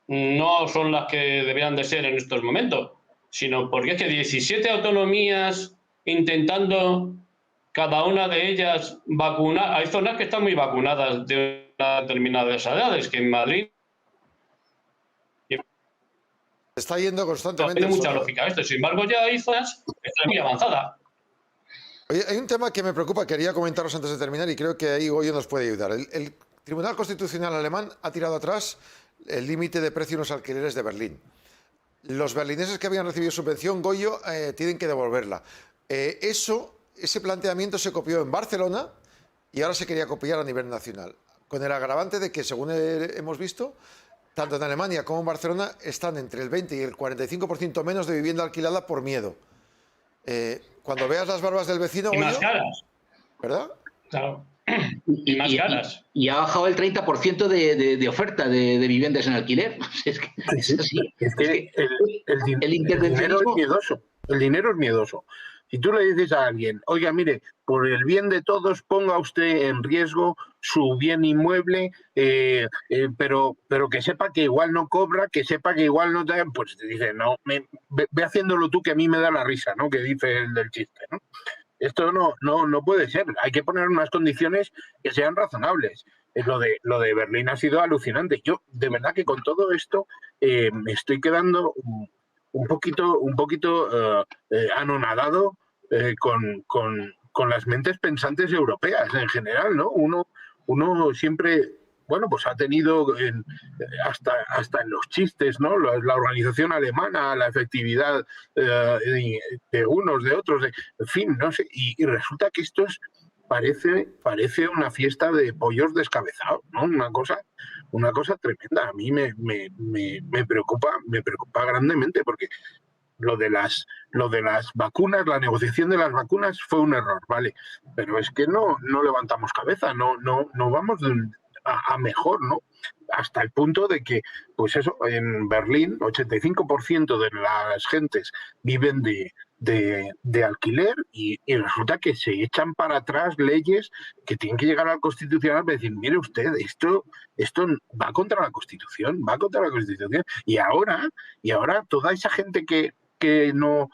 no son las que deberían de ser en estos momentos, sino porque es que 17 autonomías intentando cada una de ellas vacunar. Hay zonas que están muy vacunadas de determinadas edades, que en Madrid... Está yendo constantemente... No tiene mucha lógica esto, sin embargo ya hay zonas que están muy avanzadas. Oye, hay un tema que me preocupa, quería comentaros antes de terminar y creo que ahí Goyo nos puede ayudar. El Tribunal Constitucional alemán ha tirado atrás el límite de precio en los alquileres de Berlín. Los berlineses que habían recibido subvención, Goyo, tienen que devolverla. Ese planteamiento se copió en Barcelona y ahora se quería copiar a nivel nacional, con el agravante de que, según hemos visto, tanto en Alemania como en Barcelona están entre el 20 y el 45% menos de vivienda alquilada por miedo. Cuando veas las barbas del vecino... Y más caras. ¿Verdad? Claro. Y más caras. Y ha bajado el 30% de oferta de viviendas en alquiler. Es que, el dinero es miedoso. El dinero es miedoso. Si tú le dices a alguien, oiga, mire, por el bien de todos, ponga usted en riesgo su bien inmueble, pero que sepa que igual no cobra, que sepa que igual no te... Pues te dice, no, ve haciéndolo tú, que a mí me da la risa, ¿no? Que dice el del chiste, ¿no? Esto no puede ser. Hay que poner unas condiciones que sean razonables. Lo de Berlín ha sido alucinante. Yo, de verdad que con todo esto, me estoy quedando un poquito anonadado con las mentes pensantes europeas en general, ¿no? Uno siempre, bueno, pues ha tenido hasta en los chistes, ¿no? La organización alemana, la efectividad de unos, de otros, en fin, no sé. Y resulta que esto parece una fiesta de pollos descabezados, ¿no? Una cosa tremenda. A mí me preocupa grandemente porque lo de las vacunas, la negociación de las vacunas fue un error, ¿vale? Pero es que no levantamos cabeza, no vamos a mejor, ¿no? Hasta el punto de que, pues eso, en Berlín 85% de las gentes viven de alquiler y resulta que se echan para atrás leyes que tienen que llegar al Constitucional para decir, mire usted, esto va contra la Constitución, y ahora toda esa gente que no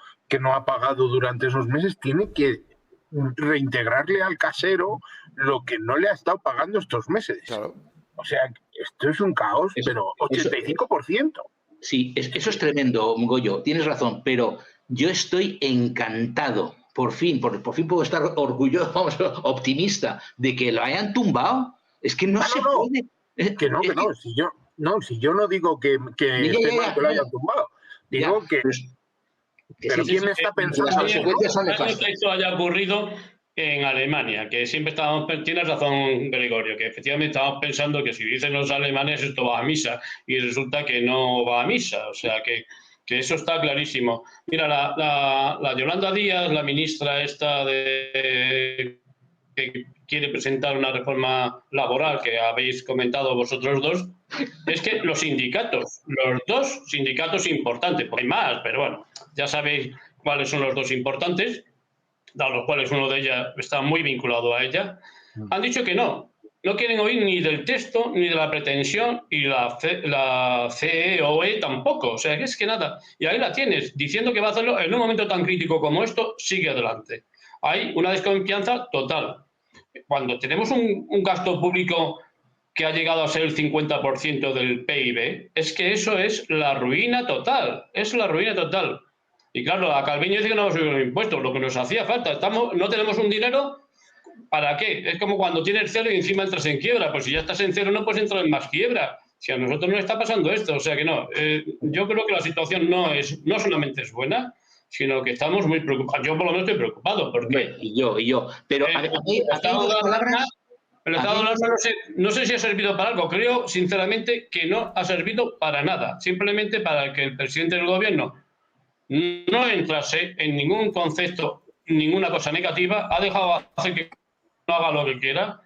ha pagado durante esos meses tiene que reintegrarle al casero lo que no le ha estado pagando estos meses. Claro. O sea, esto es un caos, pero 85%. Sí, eso es tremendo, Goyo, tienes razón, pero yo estoy encantado, por fin puedo estar orgulloso, vamos, optimista, de que lo hayan tumbado. Es que no se puede... Si yo no digo que lo hayan tumbado, digo que Pero ¿quién está pensando? Las consecuencias son nefastas. Que esto haya ocurrido en Alemania, que siempre estábamos, tienes razón Gregorio, que efectivamente estábamos pensando que si dicen los alemanes esto va a misa y resulta que no va a misa, o sea que eso está clarísimo. Mira, la Yolanda Díaz, la ministra esta que quiere presentar una reforma laboral que habéis comentado vosotros dos, es que los sindicatos, los dos sindicatos importantes, pues hay más, pero bueno, ya sabéis cuáles son los dos importantes, a los cuales uno de ellos está muy vinculado a ella, han dicho que no quieren oír ni del texto, ni de la pretensión, y la CEOE tampoco, o sea, que es que nada. Y ahí la tienes, diciendo que va a hacerlo en un momento tan crítico como esto, sigue adelante. Hay una desconfianza total. Cuando tenemos un gasto público que ha llegado a ser el 50% del PIB, es que eso es la ruina total, es la ruina total. Y claro, a Calviño dice que no vamos a subir los impuestos, lo que nos hacía falta. No tenemos un dinero, ¿para qué? Es como cuando tienes cero y encima entras en quiebra. Pues si ya estás en cero no puedes entrar en más quiebra. Si a nosotros nos está pasando esto, o sea que no. Yo creo que la situación no solamente es buena, sino que estamos muy preocupados. Yo por lo menos estoy preocupado. Porque y yo. Pero a mí dos palabras... El estado de alarma no sé si ha servido para algo. Creo, sinceramente, que no ha servido para nada. Simplemente para que el presidente del gobierno no entrase en ningún concepto, ninguna cosa negativa, ha dejado hacer que no haga lo que quiera,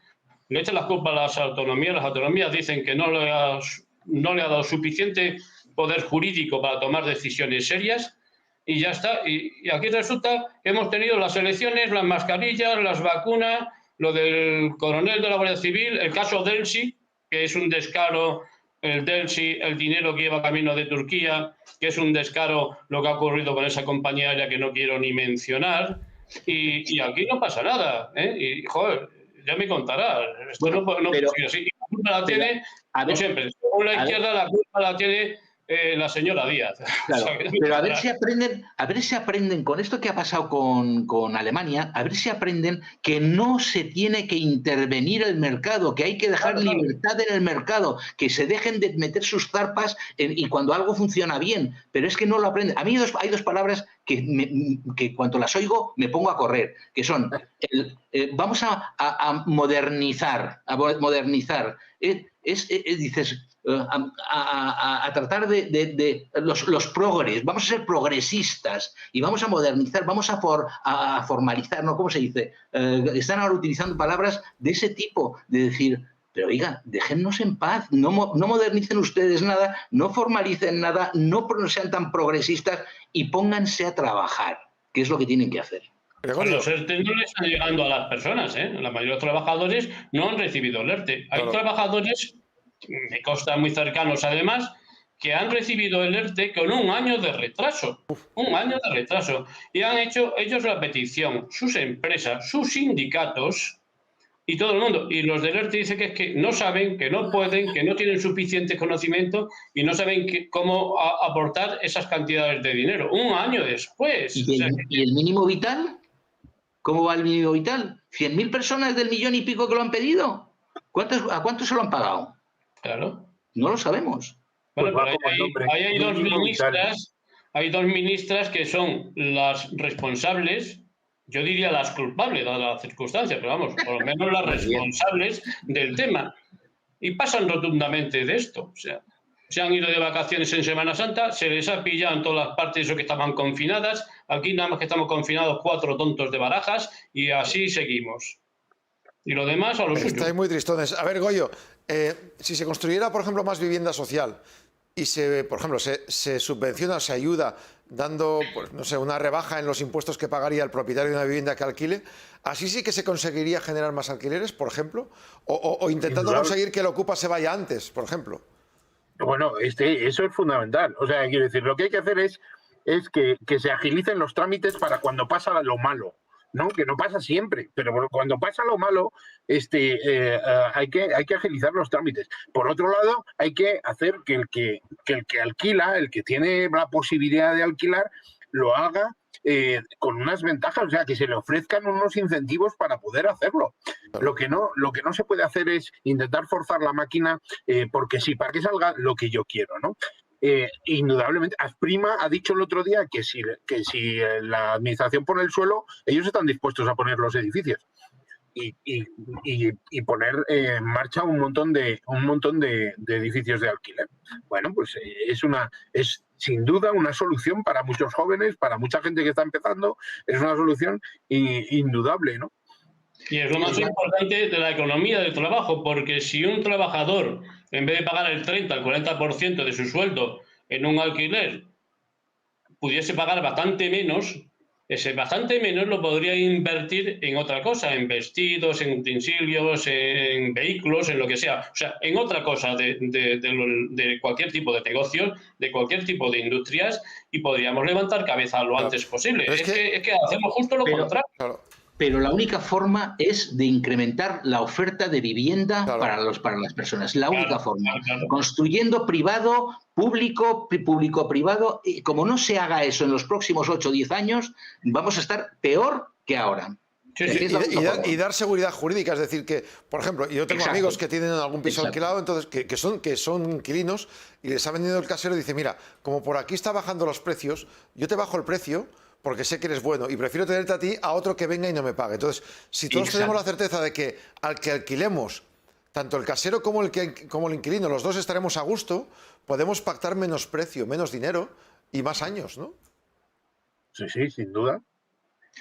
le echa las culpas a las autonomías dicen que no le ha dado suficiente poder jurídico para tomar decisiones serias y ya está. Y aquí resulta que hemos tenido las elecciones, las mascarillas, las vacunas, lo del coronel de la Guardia Civil, el caso Delsi, que es un descaro, el Delsi, el dinero que lleva camino de Turquía, que es un descaro lo que ha ocurrido con esa compañía aérea que no quiero ni mencionar, y aquí no pasa nada, ¿eh? Y, joder, ya me contarás. Esto no puede ser así. La culpa la tiene, como siempre, según la izquierda, la culpa la tiene la señora Díaz. Claro, o sea, pero a ver si aprenden con esto que ha pasado con Alemania, a ver si aprenden que no se tiene que intervenir el mercado, que hay que dejar libertad en el mercado, que se dejen de meter sus zarpas y cuando algo funciona bien, pero es que no lo aprenden. A mí hay dos palabras que cuando las oigo me pongo a correr, que son vamos a modernizar, dices... A tratar de los progres, vamos a ser progresistas y vamos a modernizar, vamos a formalizar, ¿no? ¿Cómo se dice? Están ahora utilizando palabras de ese tipo, de decir, pero oiga, déjennos en paz, no modernicen ustedes nada, no formalicen nada, no sean tan progresistas y pónganse a trabajar, que es lo que tienen que hacer. Los ERTE no le están llegando a las personas, ¿eh? La mayoría de los trabajadores no han recibido el ERTE. Hay trabajadores, me consta muy cercanos además, que han recibido el ERTE con un año de retraso. Un año de retraso. Y han hecho ellos la petición, sus empresas, sus sindicatos y todo el mundo. Y los del ERTE dicen que es que no saben, que no pueden, que no tienen suficiente conocimiento y no saben cómo aportar esas cantidades de dinero. Un año después. ¿Y el mínimo vital? ¿Cómo va el mínimo vital? ¿100.000 personas del 1 millón y pico que lo han pedido? ¿A cuántos se lo han pagado? Claro. No lo sabemos. Bueno, pues hay dos ministras que son las responsables, yo diría las culpables de las circunstancias, pero vamos, por lo menos las responsables del tema. Y pasan rotundamente de esto. O sea, se han ido de vacaciones en Semana Santa, se les ha pillado en todas las partes eso que estaban confinadas. Aquí nada más que estamos confinados 4 tontos de Barajas y así seguimos. Y lo demás a lo suyo. Estáis muy tristones. A ver, Goyo, si se construyera, por ejemplo, más vivienda social y por ejemplo, se subvenciona, se ayuda dando, pues, no sé, una rebaja en los impuestos que pagaría el propietario de una vivienda que alquile, ¿así sí que se conseguiría generar más alquileres, por ejemplo? O intentando conseguir que el Ocupa se vaya antes, por ejemplo. Bueno, eso es fundamental. O sea, quiero decir, lo que hay que hacer es que se agilicen los trámites para cuando pasa lo malo. ¿No? Que no pasa siempre, pero cuando pasa lo malo, hay que agilizar los trámites. Por otro lado, hay que hacer que el que alquila, el que tiene la posibilidad de alquilar, lo haga con unas ventajas, o sea, que se le ofrezcan unos incentivos para poder hacerlo. Lo que no se puede hacer es intentar forzar la máquina porque sí, para que salga lo que yo quiero, ¿no? indudablemente, Asprima ha dicho el otro día que si la administración pone el suelo, ellos están dispuestos a poner los edificios y poner en marcha un montón de edificios de alquiler. Bueno, pues es sin duda una solución para muchos jóvenes, para mucha gente que está empezando, es una solución indudable, ¿no? Y es lo más importante de la economía del trabajo, porque si un trabajador, en vez de pagar el 30 al 40% de su sueldo en un alquiler, pudiese pagar bastante menos, ese bastante menos lo podría invertir en otra cosa, en vestidos, en utensilios, en vehículos, en lo que sea. O sea, en otra cosa de cualquier tipo de negocio, de cualquier tipo de industrias, y podríamos levantar cabeza lo antes posible. Es que hacemos justo lo contrario. Claro. Pero la única forma es de incrementar la oferta de vivienda para las personas. La única forma. Construyendo privado, público, público-privado. Y como no se haga eso en los próximos 8 o 10 años, vamos a estar peor que ahora. Y dar seguridad jurídica, es decir, que, por ejemplo, yo tengo amigos que tienen algún piso alquilado, entonces que son inquilinos, y les ha vendido el casero y dice, mira, como por aquí está bajando los precios, yo te bajo el precio porque sé que eres bueno y prefiero tenerte a ti a otro que venga y no me pague. Entonces, si todos tenemos la certeza de que al que alquilemos, tanto el casero como el inquilino, los dos estaremos a gusto, podemos pactar menos precio, menos dinero y más años, ¿no? Sí, sin duda.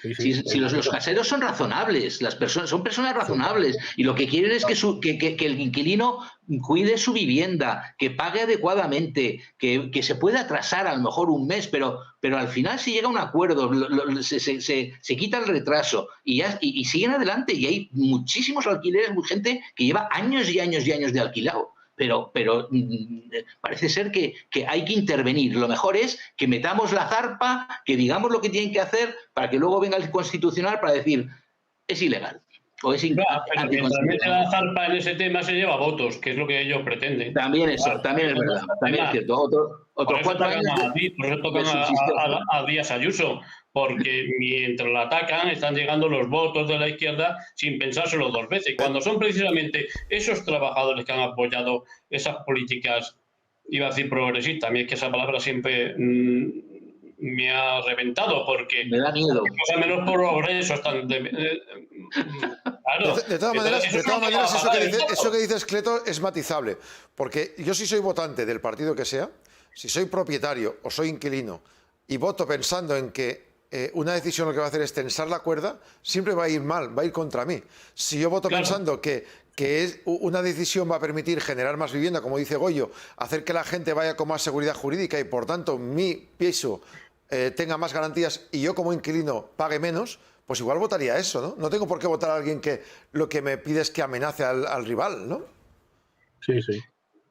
Si los caseros son razonables, son personas razonables y lo que quieren es que el inquilino cuide su vivienda, que pague adecuadamente, que se pueda atrasar a lo mejor un mes, pero al final si llega a un acuerdo, se quita el retraso y siguen adelante. Y hay muchísimos alquileres, gente que lleva años y años y años de alquilado. Pero parece ser que hay que intervenir. Lo mejor es que metamos la zarpa, que digamos lo que tienen que hacer para que luego venga el Constitucional para decir es ilegal o es anticonstitucional. La zarpa en ese tema se lleva votos, que es lo que ellos pretenden. También eso, también es verdad, también es cierto. Otros 4 años. Por eso tocan a Díaz Ayuso, porque mientras la atacan están llegando los votos de la izquierda sin pensárselo 2 veces, cuando son precisamente esos trabajadores que han apoyado esas políticas, iba a decir progresistas, a mí es que esa palabra siempre me ha reventado, porque me da miedo. Al menos progresos están claro. De todas maneras eso que dices, Cleto, es matizable, porque yo si soy votante del partido que sea, si soy propietario o soy inquilino y voto pensando en que una decisión lo que va a hacer es tensar la cuerda, siempre va a ir mal, va a ir contra mí. Si yo voto pensando que una decisión va a permitir generar más vivienda, como dice Goyo, hacer que la gente vaya con más seguridad jurídica y por tanto mi piso tenga más garantías y yo como inquilino pague menos, pues igual votaría eso, ¿no? No tengo por qué votar a alguien que lo que me pide es que amenace al rival, ¿no? Sí.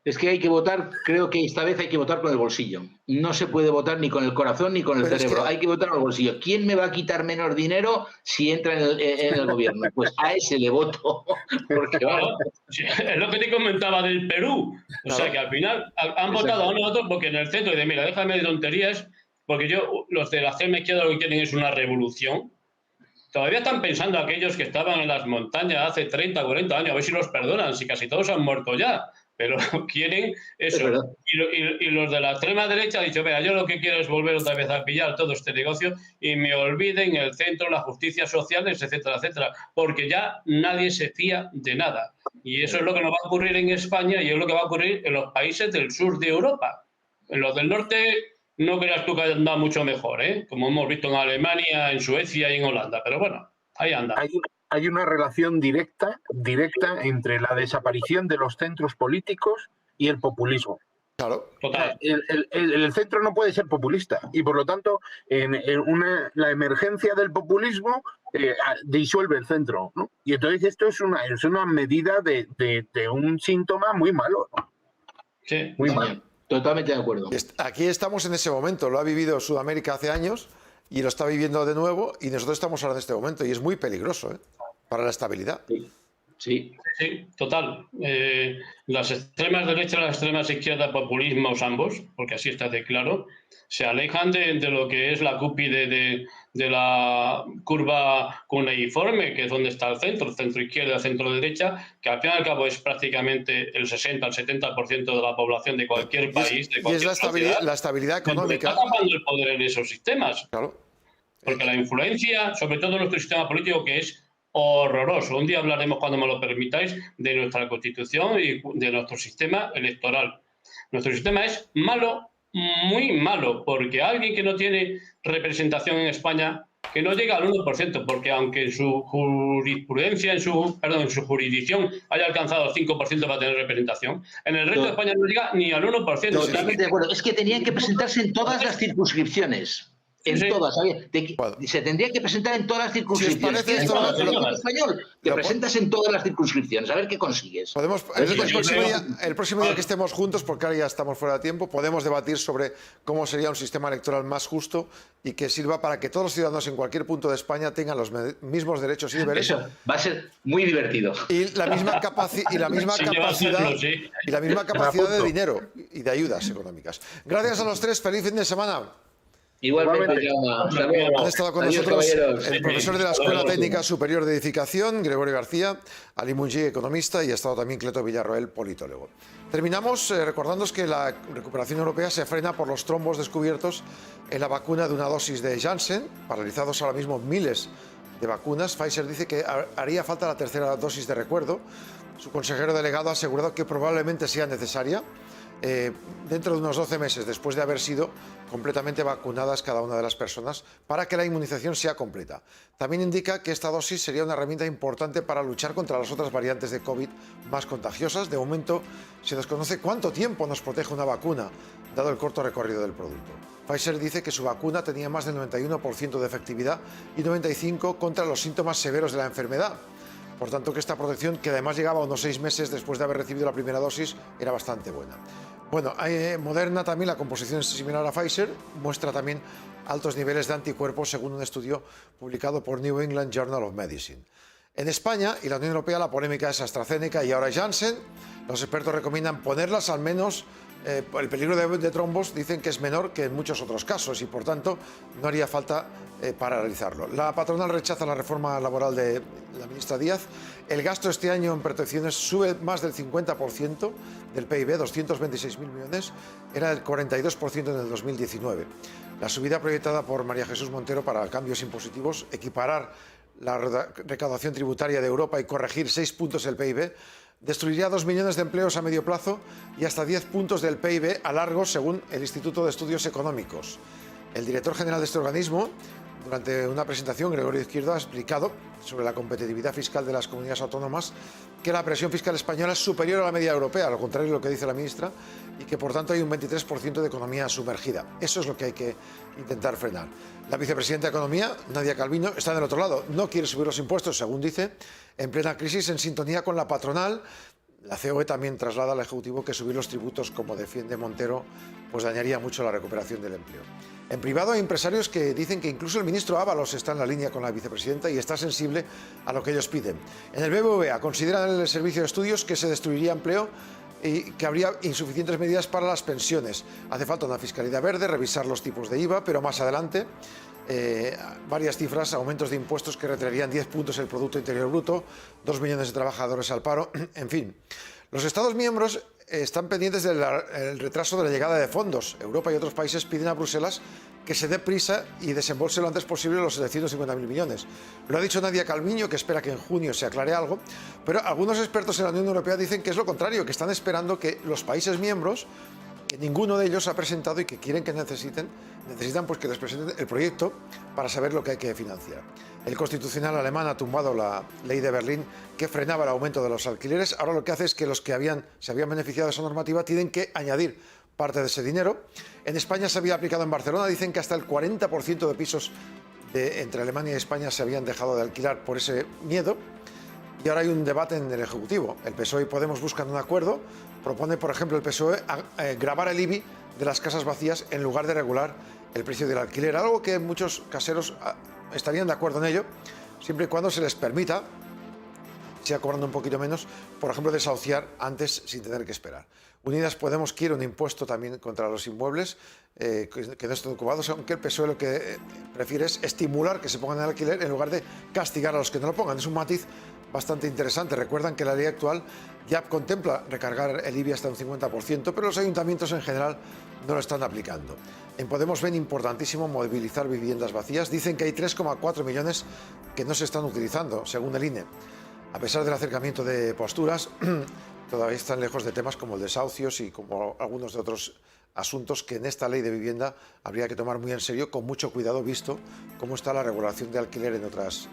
Es que hay que votar, creo que esta vez hay que votar con el bolsillo. No se puede votar ni con el corazón ni con el cerebro. Hay que votar con el bolsillo. ¿Quién me va a quitar menos dinero si entra en el gobierno? Pues a ese le voto. Porque, claro, es lo que te comentaba del Perú. O sea, que al final han votado a uno a otro porque en el centro de mira, déjame de tonterías, porque los de la extrema izquierda lo que quieren es una revolución. Todavía están pensando aquellos que estaban en las montañas hace 30, 40 años, a ver si los perdonan, si casi todos han muerto ya. Pero quieren eso. Y los de la extrema derecha han dicho, vea, yo lo que quiero es volver otra vez a pillar todo este negocio y me olviden el centro, la justicia social, etcétera, etcétera. Porque ya nadie se fía de nada. Y eso es lo que nos va a ocurrir en España y es lo que va a ocurrir en los países del sur de Europa. En los del norte no creas tú que anda mucho mejor, ¿eh? Como hemos visto en Alemania, en Suecia y en Holanda. Pero bueno, ahí anda. Hay una relación directa entre la desaparición de los centros políticos y el populismo. Claro. Total. El centro no puede ser populista y por lo tanto la emergencia del populismo disuelve el centro, ¿no? Y entonces esto es una medida de un síntoma muy malo, ¿no? Sí. Muy malo. Totalmente de acuerdo. Aquí estamos en ese momento, lo ha vivido Sudamérica hace años y lo está viviendo de nuevo y nosotros estamos ahora en este momento y es muy peligroso, para la estabilidad. Sí. Sí. Sí, total. Las extremas derechas y las extremas izquierdas, populismos ambos, porque así está de claro, se alejan de lo que es la cúspide de la curva cuneiforme, que es donde está el centro izquierda, centro derecha, que al fin y al cabo es prácticamente el 60 al 70% de la población de cualquier país, de cualquier sociedad. La estabilidad económica. Está tapando el poder en esos sistemas. Claro. Porque la influencia, sobre todo en nuestro sistema político, que es horroroso. Un día hablaremos, cuando me lo permitáis, de nuestra Constitución y de nuestro sistema electoral. Nuestro sistema es malo, muy malo, porque alguien que no tiene representación en España, que no llega al 1%, porque aunque en su jurisprudencia, en su jurisdicción haya alcanzado el 5% para tener representación, en el resto de España no llega ni al 1%. Totalmente de acuerdo. Es que tenían que presentarse en todas las circunscripciones. En todas, ¿sabes? Se tendría que presentar en todas las circunscripciones. Si os parece, el español, te presentas en todas las circunscripciones, a ver qué consigues. El próximo día que estemos juntos, porque ahora ya estamos fuera de tiempo, podemos debatir sobre cómo sería un sistema electoral más justo y que sirva para que todos los ciudadanos en cualquier punto de España tengan los mismos derechos y deberes. Eso va a ser muy divertido. Y la misma capacidad de dinero y de ayudas económicas. Gracias a los tres, feliz fin de semana. Igualmente, han estado con nosotros el profesor de la Escuela Técnica Superior de Edificación, Gregorio García, Ali Mungi, economista, y ha estado también Cleto Villarroel, politólogo. Terminamos recordándoos que la recuperación europea se frena por los trombos descubiertos en la vacuna de una dosis de Janssen, paralizados ahora mismo miles de vacunas. Pfizer dice que haría falta la tercera dosis de recuerdo. Su consejero delegado ha asegurado que probablemente sea necesaria dentro de unos 12 meses después de haber sido completamente vacunadas cada una de las personas para que la inmunización sea completa. También indica que esta dosis sería una herramienta importante para luchar contra las otras variantes de COVID más contagiosas. De momento se desconoce cuánto tiempo nos protege una vacuna, dado el corto recorrido del producto. Pfizer dice que su vacuna tenía más del 91% de efectividad y 95% contra los síntomas severos de la enfermedad. Por tanto, que esta protección, que además llegaba a unos 6 meses después de haber recibido la primera dosis, era bastante buena. Bueno, Moderna también, la composición es similar a Pfizer, muestra también altos niveles de anticuerpos según un estudio publicado por New England Journal of Medicine. En España y la Unión Europea la polémica es AstraZeneca y ahora Janssen. Los expertos recomiendan ponerlas, al menos el peligro de trombos dicen que es menor que en muchos otros casos y por tanto no haría falta paralizarlo. La patronal rechaza la reforma laboral de la ministra Díaz. El gasto este año en protecciones sube más del 50% del PIB, 226.000 millones, era el 42% en el 2019. La subida proyectada por María Jesús Montero para cambios impositivos, equiparar la recaudación tributaria de Europa y corregir 6 puntos del PIB, destruiría 2 millones de empleos a medio plazo y hasta 10 puntos del PIB a largo, según el Instituto de Estudios Económicos. El director general de este organismo, durante una presentación, Gregorio Izquierdo, ha explicado sobre la competitividad fiscal de las comunidades autónomas que la presión fiscal española es superior a la media europea, a lo contrario de lo que dice la ministra, y que por tanto hay un 23% de economía sumergida. Eso es lo que hay que intentar frenar. La vicepresidenta de Economía, Nadia Calviño, está del otro lado. No quiere subir los impuestos, según dice, en plena crisis, en sintonía con la patronal. La COE también traslada al Ejecutivo que subir los tributos, como defiende Montero, pues dañaría mucho la recuperación del empleo. En privado hay empresarios que dicen que incluso el ministro Ábalos está en la línea con la vicepresidenta y está sensible a lo que ellos piden. En el BBVA consideran el servicio de estudios que se destruiría empleo y que habría insuficientes medidas para las pensiones. Hace falta una fiscalidad verde, revisar los tipos de IVA, pero más adelante varias cifras, aumentos de impuestos que retraerían 10 puntos el Producto Interior Bruto, 2 millones de trabajadores al paro, en fin. Los Estados miembros están pendientes del retraso de la llegada de fondos. Europa y otros países piden a Bruselas que se dé prisa y desembolse lo antes posible los 750.000 millones. Lo ha dicho Nadia Calviño, que espera que en junio se aclare algo, pero algunos expertos en la Unión Europea dicen que es lo contrario, que están esperando que los países miembros, que ninguno de ellos ha presentado y que quieren que necesitan pues que les presenten el proyecto para saber lo que hay que financiar. El Constitucional alemán ha tumbado la ley de Berlín que frenaba el aumento de los alquileres. Ahora lo que hace es que los que se habían beneficiado de esa normativa tienen que añadir parte de ese dinero. En España se había aplicado en Barcelona. Dicen que hasta el 40% de pisos entre Alemania y España se habían dejado de alquilar por ese miedo. Y ahora hay un debate en el Ejecutivo. El PSOE y Podemos buscan un acuerdo. Propone, por ejemplo, el PSOE gravar el IBI de las casas vacías en lugar de regular el precio del alquiler. Algo que muchos caseros estarían de acuerdo en ello, siempre y cuando se les permita siga cobrando un poquito menos, por ejemplo, desahuciar antes sin tener que esperar. Unidas Podemos quiere un impuesto también contra los inmuebles que no estén ocupados, aunque el PSOE lo que prefiere es estimular que se pongan en alquiler en lugar de castigar a los que no lo pongan. Es un matiz bastante interesante. Recuerdan que la ley actual ya contempla recargar el IBI hasta un 50%, pero los ayuntamientos en general no lo están aplicando. En Podemos ven importantísimo movilizar viviendas vacías. Dicen que hay 3,4 millones que no se están utilizando, según el INE. A pesar del acercamiento de posturas, todavía están lejos de temas como el desahucios y como algunos de otros asuntos que en esta ley de vivienda habría que tomar muy en serio, con mucho cuidado, visto cómo está la regulación de alquiler en otros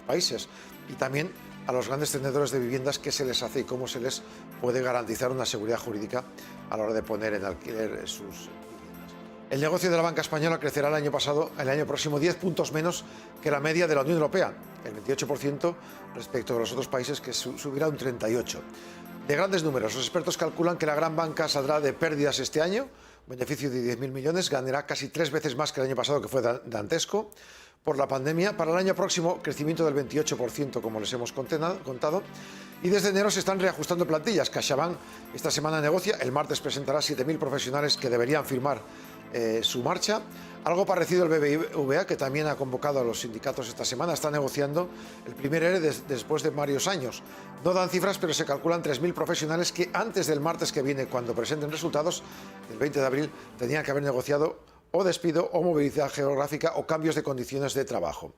países. Y también a los grandes tenedores de viviendas, qué se les hace y cómo se les puede garantizar una seguridad jurídica a la hora de poner en alquiler sus viviendas. El negocio de la banca española crecerá el año próximo 10 puntos menos que la media de la Unión Europea, el 28% respecto de los otros países, que subirá un 38%. De grandes números, los expertos calculan que la gran banca saldrá de pérdidas este año, un beneficio de 10.000 millones, ganará casi 3 veces más que el año pasado, que fue dantesco por la pandemia. Para el año próximo, crecimiento del 28%, como les hemos contado. Y desde enero se están reajustando plantillas. CaixaBank esta semana negocia, el martes presentará 7.000 profesionales que deberían firmar su marcha. Algo parecido al BBVA, que también ha convocado a los sindicatos esta semana, está negociando el primer ERE después de varios años. No dan cifras, pero se calculan 3.000 profesionales que antes del martes que viene, cuando presenten resultados, el 20 de abril, tenían que haber negociado o despido o movilidad geográfica o cambios de condiciones de trabajo.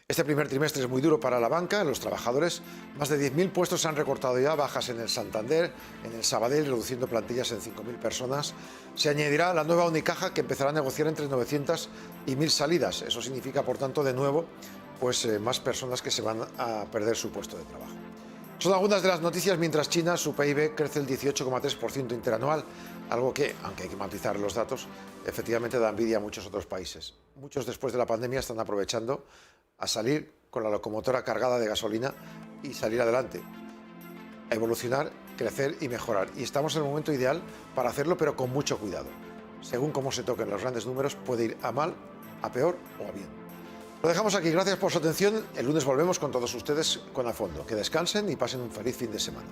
Este primer trimestre es muy duro para la banca, los trabajadores. Más de 10.000 puestos se han recortado ya, bajas en el Santander, en el Sabadell, reduciendo plantillas en 5.000 personas. Se añadirá la nueva Unicaja, que empezará a negociar entre 900 y 1.000 salidas. Eso significa, por tanto, de nuevo, más personas que se van a perder su puesto de trabajo. Son algunas de las noticias, mientras China, su PIB crece el 18,3% interanual, algo que, aunque hay que matizar los datos, efectivamente da envidia a muchos otros países. Muchos, después de la pandemia, están aprovechando a salir con la locomotora cargada de gasolina y salir adelante, a evolucionar, crecer y mejorar. Y estamos en el momento ideal para hacerlo, pero con mucho cuidado. Según cómo se toquen los grandes números, puede ir a mal, a peor o a bien. Lo dejamos aquí. Gracias por su atención. El lunes volvemos con todos ustedes con A Fondo. Que descansen y pasen un feliz fin de semana.